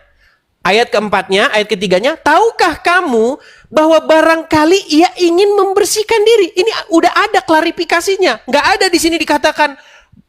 Speaker 1: Ayat keempatnya, ayat ketiganya, tahukah kamu bahwa barangkali ia ingin membersihkan diri? Ini udah ada klarifikasinya. Nggak ada di sini dikatakan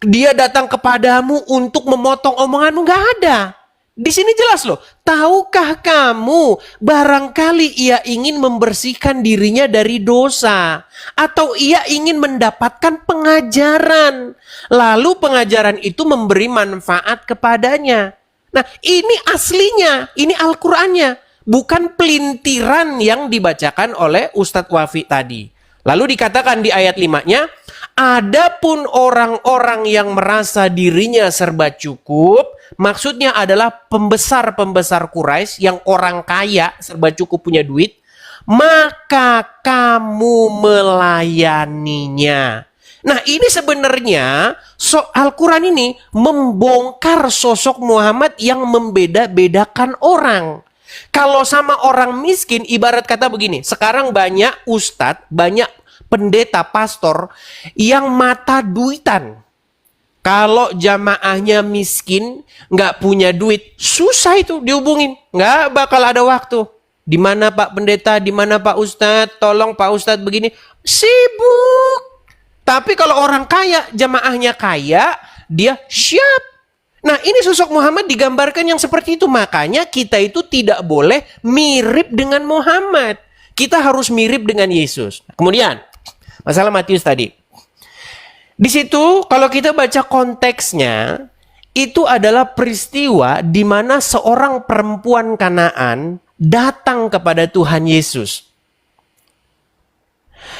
Speaker 1: dia datang kepadamu untuk memotong omonganmu. Nggak ada. Di sini jelas loh. Tahukah kamu barangkali ia ingin membersihkan dirinya dari dosa, atau ia ingin mendapatkan pengajaran, lalu pengajaran itu memberi manfaat kepadanya. Nah, ini aslinya, ini Al-Qur'annya, bukan pelintiran yang dibacakan oleh Ustadz Wafi tadi. Lalu dikatakan di ayat 5-nya, adapun orang-orang yang merasa dirinya serba cukup, maksudnya adalah pembesar-pembesar Quraisy yang orang kaya, serba cukup punya duit, maka kamu melayaninya. Nah, ini sebenarnya Al-Quran ini membongkar sosok Muhammad yang membeda-bedakan orang. Kalau sama orang miskin, ibarat kata begini, sekarang banyak ustadz, banyak pendeta, pastor yang mata duitan. Kalau jamaahnya miskin, nggak punya duit, susah itu dihubungin, nggak bakal ada waktu. Di mana Pak Pendeta, di mana Pak Ustadz, tolong Pak Ustadz begini, sibuk. Tapi kalau orang kaya, jamaahnya kaya, dia siap. Nah, ini sosok Muhammad digambarkan yang seperti itu. Makanya kita itu tidak boleh mirip dengan Muhammad. Kita harus mirip dengan Yesus. Kemudian, masalah Matius tadi. Di situ kalau kita baca konteksnya, itu adalah peristiwa di mana seorang perempuan Kanaan datang kepada Tuhan Yesus.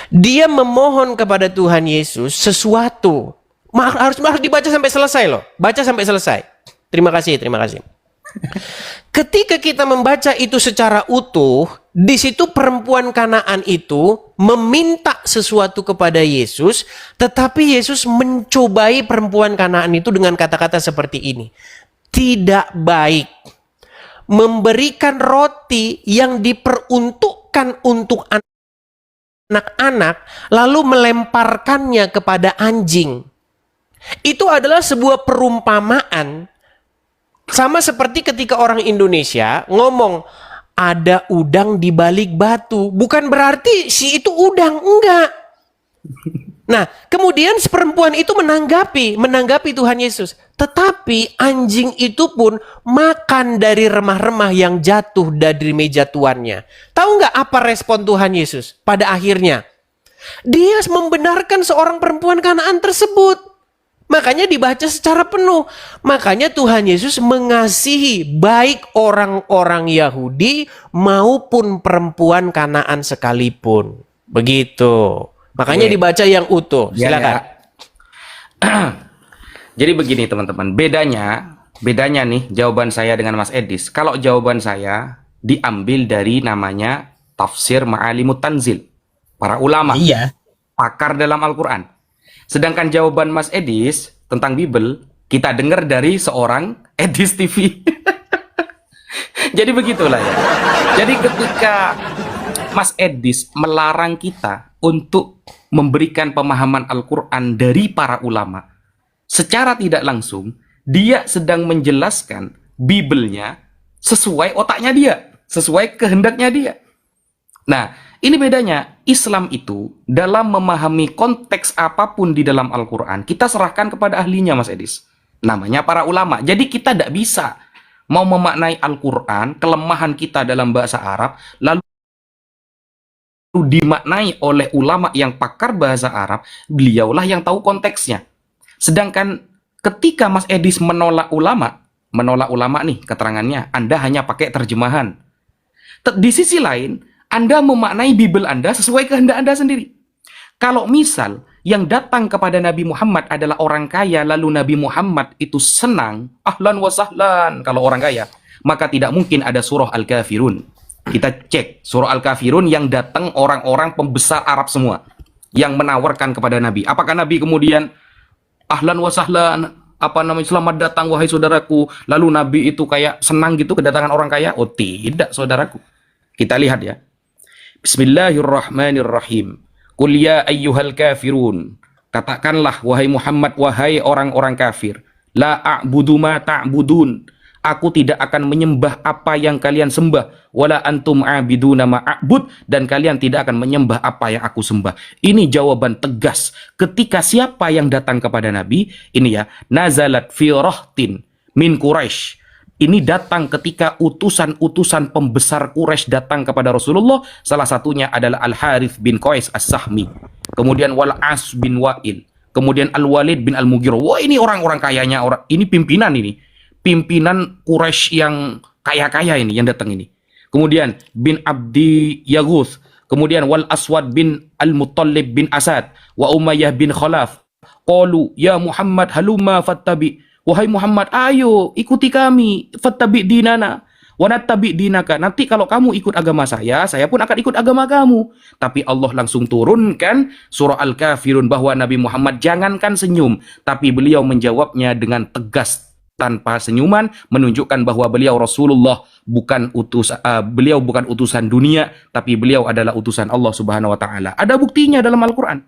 Speaker 1: Dia memohon kepada Tuhan Yesus sesuatu. Harus dibaca sampai selesai loh. Baca sampai selesai. Terima kasih, terima kasih. Ketika kita membaca itu secara utuh, di situ perempuan Kanaan itu meminta sesuatu kepada Yesus, tetapi Yesus mencobai perempuan Kanaan itu dengan kata-kata seperti ini. Tidak baik memberikan roti yang diperuntukkan untuk anak-anak lalu melemparkannya kepada anjing. Itu adalah sebuah perumpamaan. Sama seperti ketika orang Indonesia ngomong ada udang di balik batu. Bukan berarti si itu udang, enggak. Nah, kemudian perempuan itu menanggapi Tuhan Yesus. Tetapi anjing itu pun makan dari remah-remah yang jatuh dari meja tuannya. Tahu nggak apa respon Tuhan Yesus pada akhirnya? Dia membenarkan seorang perempuan Kanaan tersebut. Makanya dibaca secara penuh. Makanya Tuhan Yesus mengasihi baik orang-orang Yahudi maupun perempuan Kanaan sekalipun. Begitu. Makanya dibaca yang utuh. Silakan.
Speaker 3: Jadi begini teman-teman, bedanya nih jawaban saya dengan Mas Edis. Kalau jawaban saya diambil dari namanya tafsir Ma'alimut Tanzil. Para ulama, pakar dalam Al-Quran. Sedangkan jawaban Mas Edis tentang Bible, kita dengar dari seorang Edis TV. Jadi begitulah ya. Jadi ketika Mas Edis melarang kita untuk memberikan pemahaman Al-Quran dari para ulama, secara tidak langsung, dia sedang menjelaskan Bible-nya sesuai otaknya dia, sesuai kehendaknya dia. Nah, ini bedanya. Islam itu dalam memahami konteks apapun di dalam Al-Quran, kita serahkan kepada ahlinya, Mas Edis. Namanya para ulama. Jadi kita tidak bisa mau memaknai Al-Quran, kelemahan kita dalam bahasa Arab, lalu dimaknai oleh ulama yang pakar bahasa Arab, beliaulah yang tahu konteksnya. Sedangkan ketika Mas Edis menolak ulama nih keterangannya, Anda hanya pakai terjemahan. Di sisi lain, Anda memaknai Bible Anda sesuai kehendak Anda sendiri. Kalau misal yang datang kepada Nabi Muhammad adalah orang kaya, lalu Nabi Muhammad itu senang, ahlan wa sahlan kalau orang kaya, maka tidak mungkin ada surah Al-Kafirun. Kita cek surah Al-Kafirun yang datang orang-orang pembesar Arab semua yang menawarkan kepada Nabi. Apakah Nabi kemudian ahlan wa sahlan, selamat datang wahai saudaraku, lalu Nabi itu kayak senang gitu kedatangan orang kaya? Oh tidak, saudaraku. Kita lihat ya. Bismillahirrahmanirrahim. Qul ya ayyuhal kafirun. Katakanlah wahai Muhammad, wahai orang-orang kafir, la a'budu ma ta'budun. Aku tidak akan menyembah apa yang kalian sembah, wala antum a'biduna ma a'bud, dan kalian tidak akan menyembah apa yang aku sembah. Ini jawaban tegas ketika siapa yang datang kepada Nabi, ini ya, nazalat fi rahtin min Quraisy. Ini datang ketika utusan-utusan pembesar Quraisy datang kepada Rasulullah. Salah satunya adalah Al-Harith bin Qais As-Sahmi. Kemudian Wal-As bin Wa'il. Kemudian Al-Walid bin Al-Mughirah. Wah, ini orang-orang kayanya. Ini pimpinan ini. Pimpinan Quraisy yang kaya-kaya ini yang datang ini. Kemudian bin Abdi Yaghuth. Kemudian Wal-Aswad bin Al-Muttalib bin Asad. Wa Umayyah bin Khalaf. Qalu ya Muhammad halumma fattabi. Wahai Muhammad, ayo ikuti kami, fattabi dinana, wa nattabi dinaka. Nanti kalau kamu ikut agama saya pun akan ikut agama kamu. Tapi Allah langsung turunkan surah Al-Kafirun bahwa Nabi Muhammad jangankan senyum, tapi beliau menjawabnya dengan tegas tanpa senyuman, menunjukkan bahwa beliau Rasulullah, beliau bukan utusan dunia, tapi beliau adalah utusan Allah Subhanahu wa taala. Ada buktinya dalam Al-Qur'an.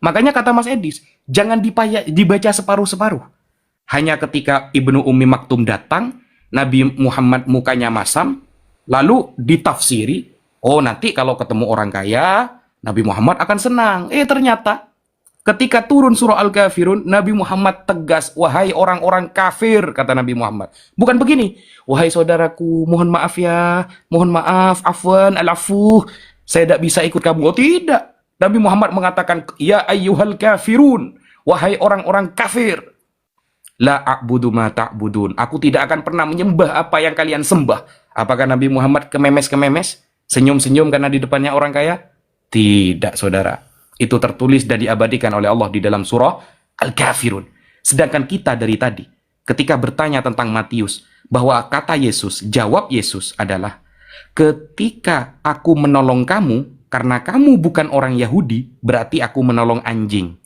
Speaker 3: Makanya kata Mas Edis, jangan dibaca separuh-separuh. Hanya ketika Ibnu Ummi Maktum datang, Nabi Muhammad mukanya masam, lalu ditafsiri, oh nanti kalau ketemu orang kaya, Nabi Muhammad akan senang. Ternyata ketika turun surah Al-Kafirun, Nabi Muhammad tegas, wahai orang-orang kafir, kata Nabi Muhammad. Bukan begini, wahai saudaraku, mohon maaf ya, mohon maaf, afwan, al-afuh, saya tidak bisa ikut kamu. Oh tidak, Nabi Muhammad mengatakan, ya ayyuhal kafirun, wahai orang-orang kafir. La a'budu ma ta'budun. Aku tidak akan pernah menyembah apa yang kalian sembah. Apakah Nabi Muhammad kememes-kememes? Senyum-senyum karena di depannya orang kaya? Tidak, saudara. Itu tertulis dan diabadikan oleh Allah di dalam surah Al-Kafirun. Sedangkan kita dari tadi, ketika bertanya tentang Matius, bahwa kata Yesus, jawab Yesus adalah, ketika aku menolong kamu, karena kamu bukan orang Yahudi, berarti aku menolong anjing.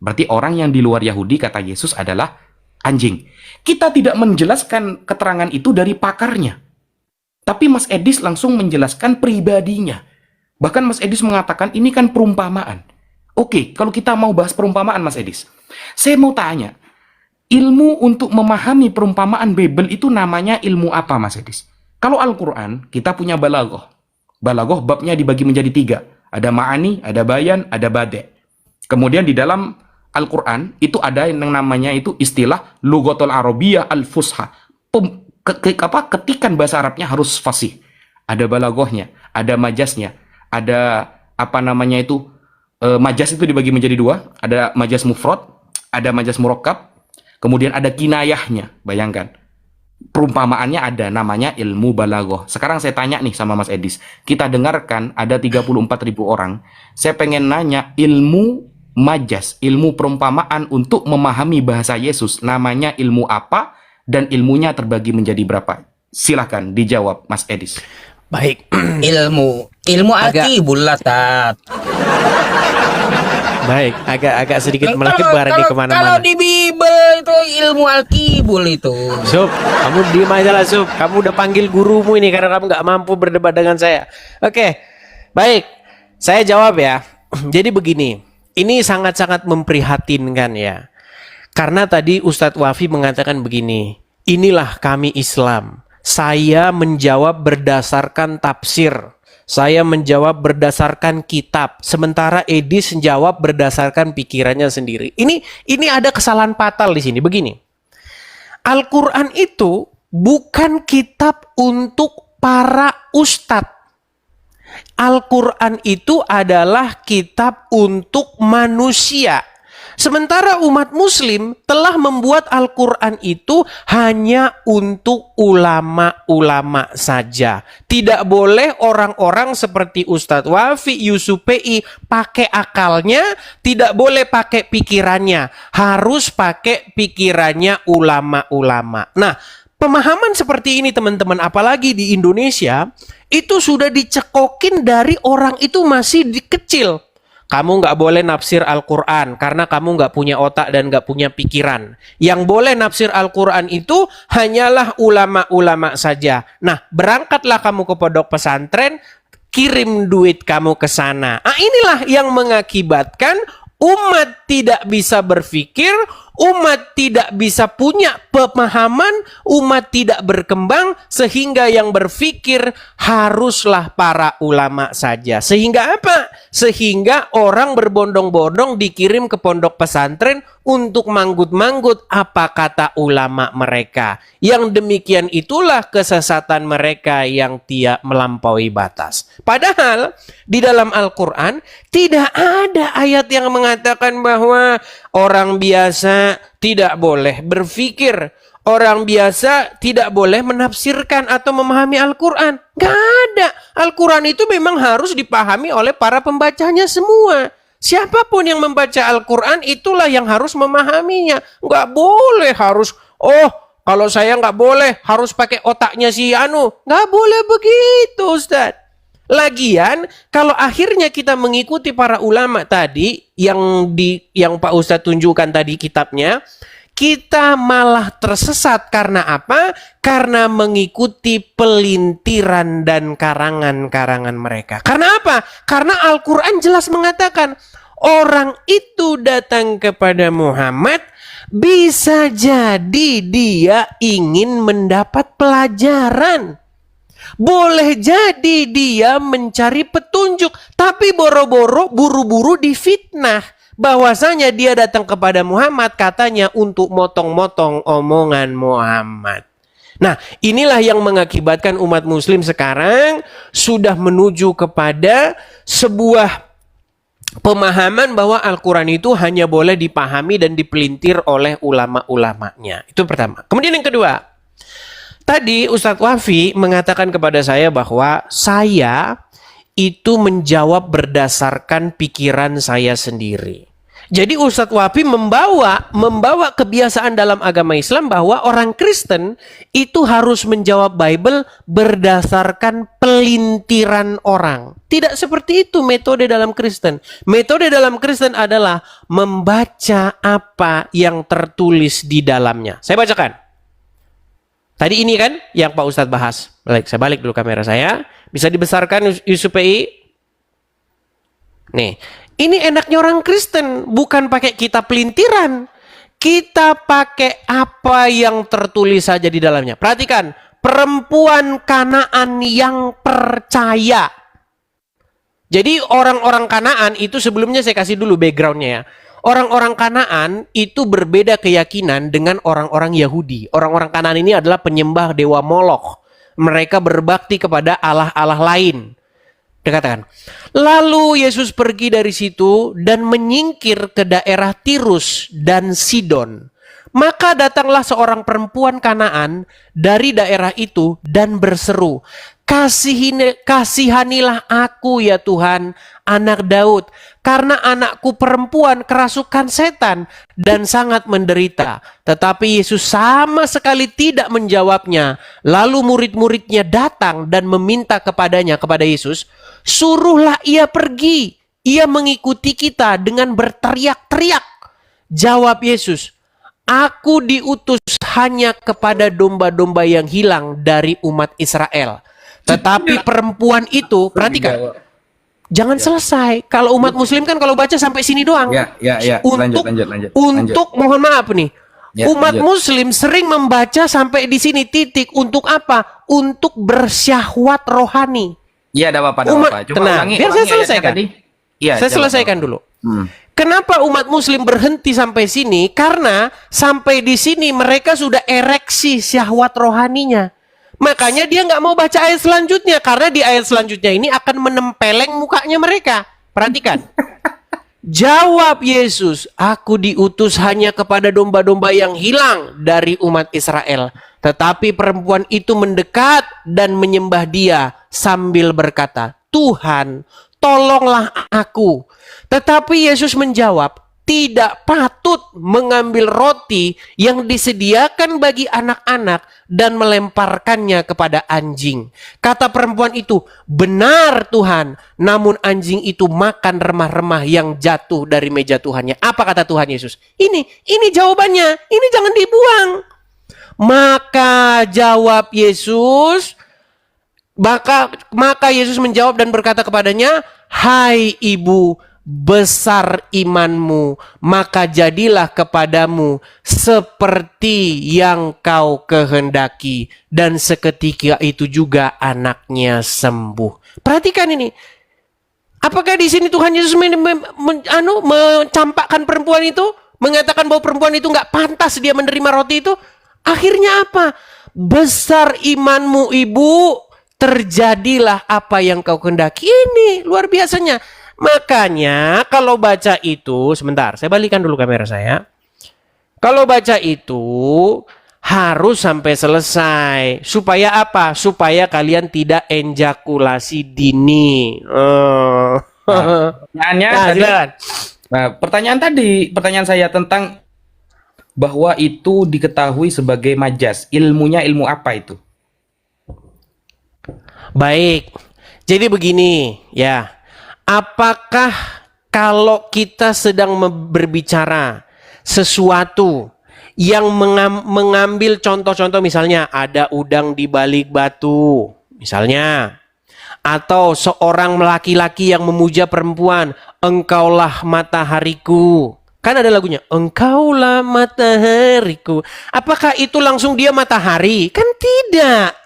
Speaker 3: Berarti orang yang di luar Yahudi, kata Yesus, adalah anjing. Kita tidak menjelaskan keterangan itu dari pakarnya. Tapi Mas Edis langsung menjelaskan pribadinya. Bahkan Mas Edis mengatakan ini kan perumpamaan. Oke, kalau kita mau bahas perumpamaan Mas Edis, saya mau tanya, ilmu untuk memahami perumpamaan Bible itu namanya ilmu apa Mas Edis? Kalau Al-Quran, kita punya balaghah. Balaghah babnya dibagi menjadi 3. Ada ma'ani, ada bayan, ada bade. Kemudian di dalam Al-Quran, itu ada yang namanya itu istilah Lughatul Arabiyyah Al-Fusha. Ketikan bahasa Arabnya harus fasih. Ada balaghahnya, ada majaznya, ada apa namanya itu, majaz itu dibagi menjadi 2. Ada majaz mufrad, ada majaz murakkab, kemudian ada kinayahnya. Bayangkan. Perumpamaannya ada, namanya ilmu balaghah. Sekarang saya tanya nih sama Mas Edis. Kita dengarkan ada 34.000 orang. Saya pengen nanya ilmu majaz, ilmu perumpamaan untuk memahami bahasa Yesus. Namanya ilmu apa dan ilmunya terbagi menjadi berapa? Silahkan dijawab Mas Edis.
Speaker 1: Baik.
Speaker 2: Ilmu Alkibul lah, Tat.
Speaker 1: Baik, agak sedikit melebar ini
Speaker 2: Kalau
Speaker 1: kemana-mana.
Speaker 2: di Bible itu ilmu Alkibul itu.
Speaker 1: Sup, kamu diem aja lah Sup. Kamu udah panggil gurumu ini karena kamu nggak mampu berdebat dengan saya. Oke, baik. Saya jawab ya. Jadi begini, ini sangat-sangat memprihatinkan ya. Karena tadi Ustadz Wafi mengatakan begini, inilah kami Islam. Saya menjawab berdasarkan tafsir. Saya menjawab berdasarkan kitab. Sementara Edis menjawab berdasarkan pikirannya sendiri. Ini ada kesalahan fatal di sini. Begini. Al-Quran itu bukan kitab untuk para ustadz. Al-Quran itu adalah kitab untuk manusia. Sementara umat muslim telah membuat Al-Quran itu hanya untuk ulama-ulama saja. Tidak boleh orang-orang seperti Ustadz Wafi, Yusuf PI pakai akalnya, tidak boleh pakai pikirannya. Harus pakai pikirannya ulama-ulama. Nah, pemahaman seperti ini teman-teman, apalagi di Indonesia, itu sudah dicekokin dari orang itu masih kecil. Kamu nggak boleh nafsir Al-Quran karena kamu nggak punya otak dan nggak punya pikiran. Yang boleh nafsir Al-Quran itu hanyalah ulama-ulama saja. Nah, berangkatlah kamu ke pondok pesantren, kirim duit kamu ke sana. Nah, inilah yang mengakibatkan umat tidak bisa berpikir, umat tidak bisa punya pemahaman, umat tidak berkembang, sehingga yang berpikir haruslah para ulama saja. Sehingga apa? Sehingga orang berbondong-bondong dikirim ke pondok pesantren untuk manggut-manggut apa kata ulama mereka. Yang demikian itulah kesesatan mereka yang tidak melampaui batas. Padahal di dalam Al-Quran tidak ada ayat yang mengatakan bahwa orang biasa tidak boleh berpikir, orang biasa tidak boleh menafsirkan atau memahami Al-Quran. Gak ada. Al-Quran itu memang harus dipahami oleh para pembacanya semua. Siapapun yang membaca Al-Quran itulah yang harus memahaminya. Gak boleh harus, kalau saya gak boleh harus pakai otaknya si Anu. Gak boleh begitu, Ustaz. Lagian kalau akhirnya kita mengikuti para ulama tadi yang Pak Ustadz tunjukkan tadi kitabnya, kita malah tersesat karena apa? Karena mengikuti pelintiran dan karangan-karangan mereka. Karena apa? Karena Al-Quran jelas mengatakan orang itu datang kepada Muhammad bisa jadi dia ingin mendapat pelajaran. Boleh jadi dia mencari petunjuk, tapi buru-buru difitnah. Bahwasanya dia datang kepada Muhammad katanya untuk motong-motong omongan Muhammad. Nah, inilah yang mengakibatkan umat muslim sekarang sudah menuju kepada sebuah pemahaman bahwa Al-Quran itu hanya boleh dipahami dan dipelintir oleh ulama-ulamanya. Itu pertama. Kemudian yang kedua, tadi Ustadz Wafi mengatakan kepada saya bahwa saya itu menjawab berdasarkan pikiran saya sendiri. Jadi Ustadz Wafi membawa kebiasaan dalam agama Islam bahwa orang Kristen itu harus menjawab Bible berdasarkan pelintiran orang. Tidak seperti itu metode dalam Kristen. Metode dalam Kristen adalah membaca apa yang tertulis di dalamnya. Saya bacakan. Tadi ini kan yang Pak Ustadz bahas. Baik, saya balik dulu kamera saya. Bisa dibesarkan Yusuf PI. Nih, ini enaknya orang Kristen, bukan pakai kitab pelintiran. Kita pakai apa yang tertulis saja di dalamnya. Perhatikan, perempuan Kanaan yang percaya. Jadi orang-orang Kanaan itu sebelumnya saya kasih dulu backgroundnya ya. Orang-orang Kanaan itu berbeda keyakinan dengan orang-orang Yahudi. Orang-orang Kanaan ini adalah penyembah dewa Molokh. Mereka berbakti kepada allah-allah lain. Dikatakan, lalu Yesus pergi dari situ dan menyingkir ke daerah Tirus dan Sidon. Maka datanglah seorang perempuan Kanaan dari daerah itu dan berseru, kasihanilah aku ya Tuhan, anak Daud, karena anakku perempuan kerasukan setan dan sangat menderita. Tetapi Yesus sama sekali tidak menjawabnya. Lalu murid-muridnya datang dan meminta kepada Yesus, suruhlah ia pergi. Ia mengikuti kita dengan berteriak-teriak. Jawab Yesus, aku diutus hanya kepada domba-domba yang hilang dari umat Israel. Tetapi perempuan itu, perhatikan, jangan selesai. Kalau umat Muslim kan kalau baca sampai sini doang.
Speaker 8: Ya. Lanjut.
Speaker 1: Untuk mohon maaf nih, umat Muslim sering membaca sampai di sini titik. Untuk apa? Untuk bersyahwat rohani.
Speaker 8: Iya, ada apa-apa.
Speaker 1: Tenang, biar saya selesaikan. Saya selesaikan dulu. Kenapa umat Muslim berhenti sampai sini? Karena sampai di sini mereka sudah ereksi syahwat rohaninya. Makanya dia nggak mau baca ayat selanjutnya. Karena di ayat selanjutnya ini akan menempeleng mukanya mereka. Perhatikan. Jawab Yesus, aku diutus hanya kepada domba-domba yang hilang dari umat Israel. Tetapi perempuan itu mendekat dan menyembah dia sambil berkata, Tuhan, tolonglah aku. Tetapi Yesus menjawab, tidak patut mengambil roti yang disediakan bagi anak-anak dan melemparkannya kepada anjing. Kata perempuan itu, benar Tuhan, namun anjing itu makan remah-remah yang jatuh dari meja Tuhannya. Apa kata Tuhan Yesus? Ini jawabannya, ini jangan dibuang. Maka jawab Yesus, maka Yesus menjawab dan berkata kepadanya, hai ibu, besar imanmu, maka jadilah kepadamu seperti yang kau kehendaki. Dan seketika itu juga anaknya sembuh. Perhatikan ini. Apakah di sini Tuhan Yesus mencampakkan perempuan itu, mengatakan bahwa perempuan itu nggak pantas dia menerima roti itu? Akhirnya apa? Besar imanmu ibu, terjadilah apa yang kau kehendaki. Ini luar biasanya. Makanya kalau baca itu, sebentar, saya balikan dulu kamera saya. Kalau baca itu harus sampai selesai. Supaya apa? Supaya kalian tidak ejakulasi dini.
Speaker 8: Pertanyaan saya tentang bahwa itu diketahui sebagai majas. Ilmunya ilmu apa itu?
Speaker 1: Baik. Jadi begini, ya. Apakah kalau kita sedang berbicara sesuatu yang mengambil contoh-contoh, misalnya ada udang di balik batu, misalnya, atau seorang laki-laki yang memuja perempuan, engkaulah matahariku. Kan ada lagunya, engkaulah matahariku. Apakah itu langsung dia matahari? Kan tidak.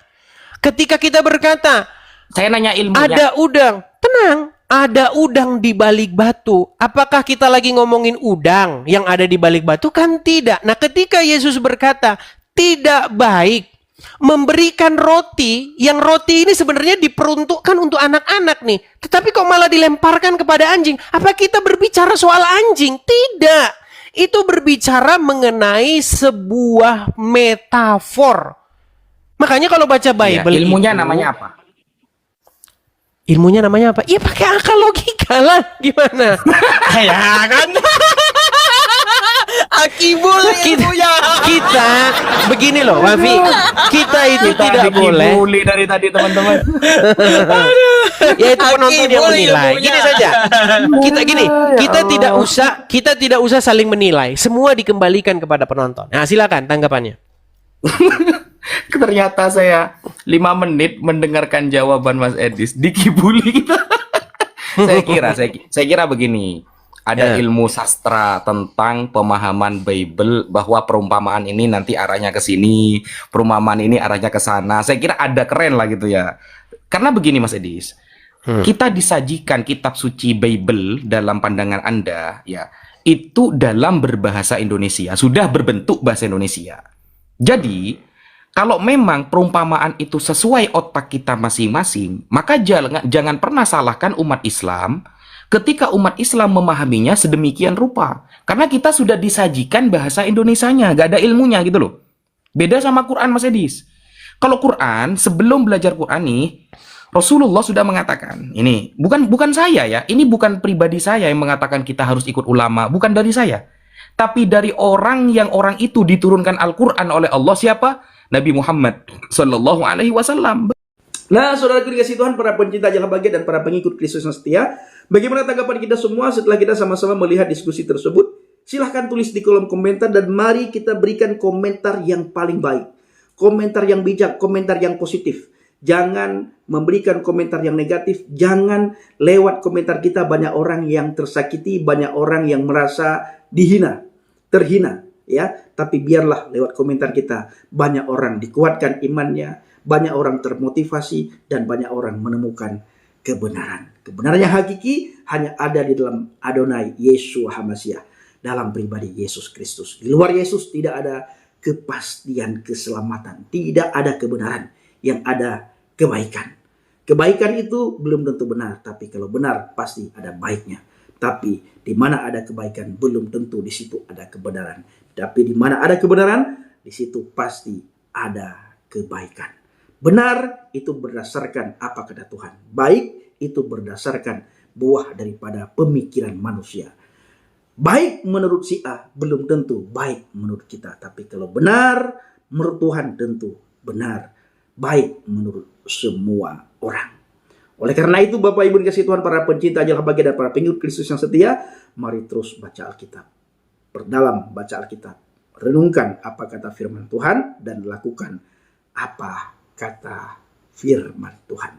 Speaker 1: Ketika kita berkata,
Speaker 8: saya nanya ilmunya.
Speaker 1: Ada udang, tenang. Ada udang di balik batu. Apakah kita lagi ngomongin udang yang ada di balik batu? Kan tidak. Nah, ketika Yesus berkata, tidak baik memberikan roti, yang roti ini sebenarnya diperuntukkan untuk anak-anak nih. Tetapi kok malah dilemparkan kepada anjing? Apa kita berbicara soal anjing? Tidak. Itu berbicara mengenai sebuah metafor. Makanya kalau baca Bible,
Speaker 8: ilmunya namanya apa?
Speaker 1: Ilmunya namanya apa? Iya pakai akal logika lah. Gimana? Ya kan?
Speaker 2: Kibul
Speaker 1: Kita begini loh, Wafi. Kita itu tidak boleh.
Speaker 8: Dikibuli dari tadi teman-teman.
Speaker 1: Yaitu penonton yang menilai. Gini saja. Kita tidak usah saling menilai. Semua dikembalikan kepada penonton. Nah, silakan tanggapannya.
Speaker 8: Ternyata saya 5 menit mendengarkan jawaban Mas Edis dikibuli kita. saya kira begini. Ada ilmu sastra tentang pemahaman Bible bahwa perumpamaan ini nanti arahnya ke sini, perumpamaan ini arahnya ke sana. Saya kira ada keren lah gitu ya. Karena begini Mas Edis, kita disajikan kitab suci Bible dalam pandangan Anda ya, itu dalam berbahasa Indonesia, sudah berbentuk bahasa Indonesia. Jadi, kalau memang perumpamaan itu sesuai otak kita masing-masing, maka jangan pernah salahkan umat Islam ketika umat Islam memahaminya sedemikian rupa. Karena kita sudah disajikan bahasa Indonesianya, gak ada ilmunya gitu loh. Beda sama Quran Mas Edis. Kalau Quran, sebelum belajar Quran nih, Rasulullah sudah mengatakan, ini bukan saya ya, ini bukan pribadi saya yang mengatakan kita harus ikut ulama, bukan dari saya. Tapi dari orang itu diturunkan Al-Quran oleh Allah, siapa? Nabi Muhammad Sallallahu Alaihi Wasallam.
Speaker 6: Nah, saudaraku dikasih Tuhan, para pencinta jalan bahagia dan para pengikut Kristus yang setia, bagaimana tanggapan kita semua setelah kita sama-sama melihat diskusi tersebut? Silahkan tulis di kolom komentar dan mari kita berikan komentar yang paling baik, komentar yang bijak, komentar yang positif. Jangan memberikan komentar yang negatif, jangan lewat komentar kita banyak orang yang tersakiti, banyak orang yang merasa dihina, terhina, ya. Tapi biarlah lewat komentar kita banyak orang dikuatkan imannya, banyak orang termotivasi, dan banyak orang menemukan kebenaran. Kebenaran yang hakiki hanya ada di dalam Adonai Yeshua HaMashiach, dalam pribadi Yesus Kristus. Di luar Yesus tidak ada kepastian keselamatan, tidak ada kebenaran, yang ada kebaikan. Kebaikan itu belum tentu benar, tapi kalau benar pasti ada baiknya. Tapi di mana ada kebaikan belum tentu di situ ada kebenaran. Tapi di mana ada kebenaran, di situ pasti ada kebaikan. Benar itu berdasarkan apa kata Tuhan. Baik itu berdasarkan buah daripada pemikiran manusia. Baik menurut si A belum tentu baik menurut kita. Tapi kalau benar menurut Tuhan tentu benar. Baik menurut semua orang. Oleh karena itu Bapak Ibu dikasih Tuhan, para pencinta jalan bahagia dan para pengikut Kristus yang setia, mari terus baca Alkitab. Perdalam baca Alkitab. Renungkan apa kata firman Tuhan dan lakukan apa kata firman Tuhan.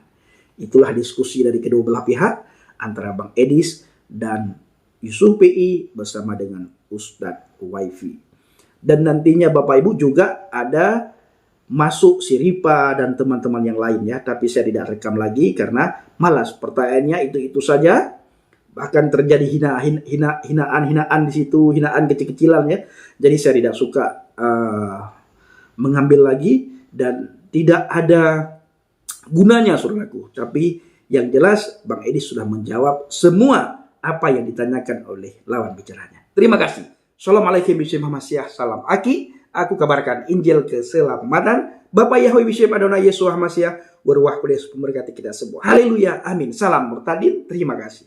Speaker 6: Itulah diskusi dari kedua belah pihak antara Bang Edis dan Yusuf PI bersama dengan Ustadz Wifi. Dan nantinya Bapak Ibu juga ada masuk si Ripa dan teman-teman yang lainnya, tapi saya tidak rekam lagi karena malas. Pertanyaannya itu saja, bahkan terjadi hinaan di situ, hinaan kecil-kecilan ya. Jadi saya tidak suka mengambil lagi dan tidak ada gunanya saudaraku. Tapi yang jelas Bang Edis sudah menjawab semua apa yang ditanyakan oleh lawan bicaranya. Terima kasih. Assalamualaikum warahmatullahi wabarakatuh. Salam Aki. Aku kabarkan Injil keselamatan. Bapak Yahweh Bishem Adonai Yeshua HaMashiach, Waruah Kudus memberkati kita semua. Haleluya, amin. Salam murtadin. Terima kasih.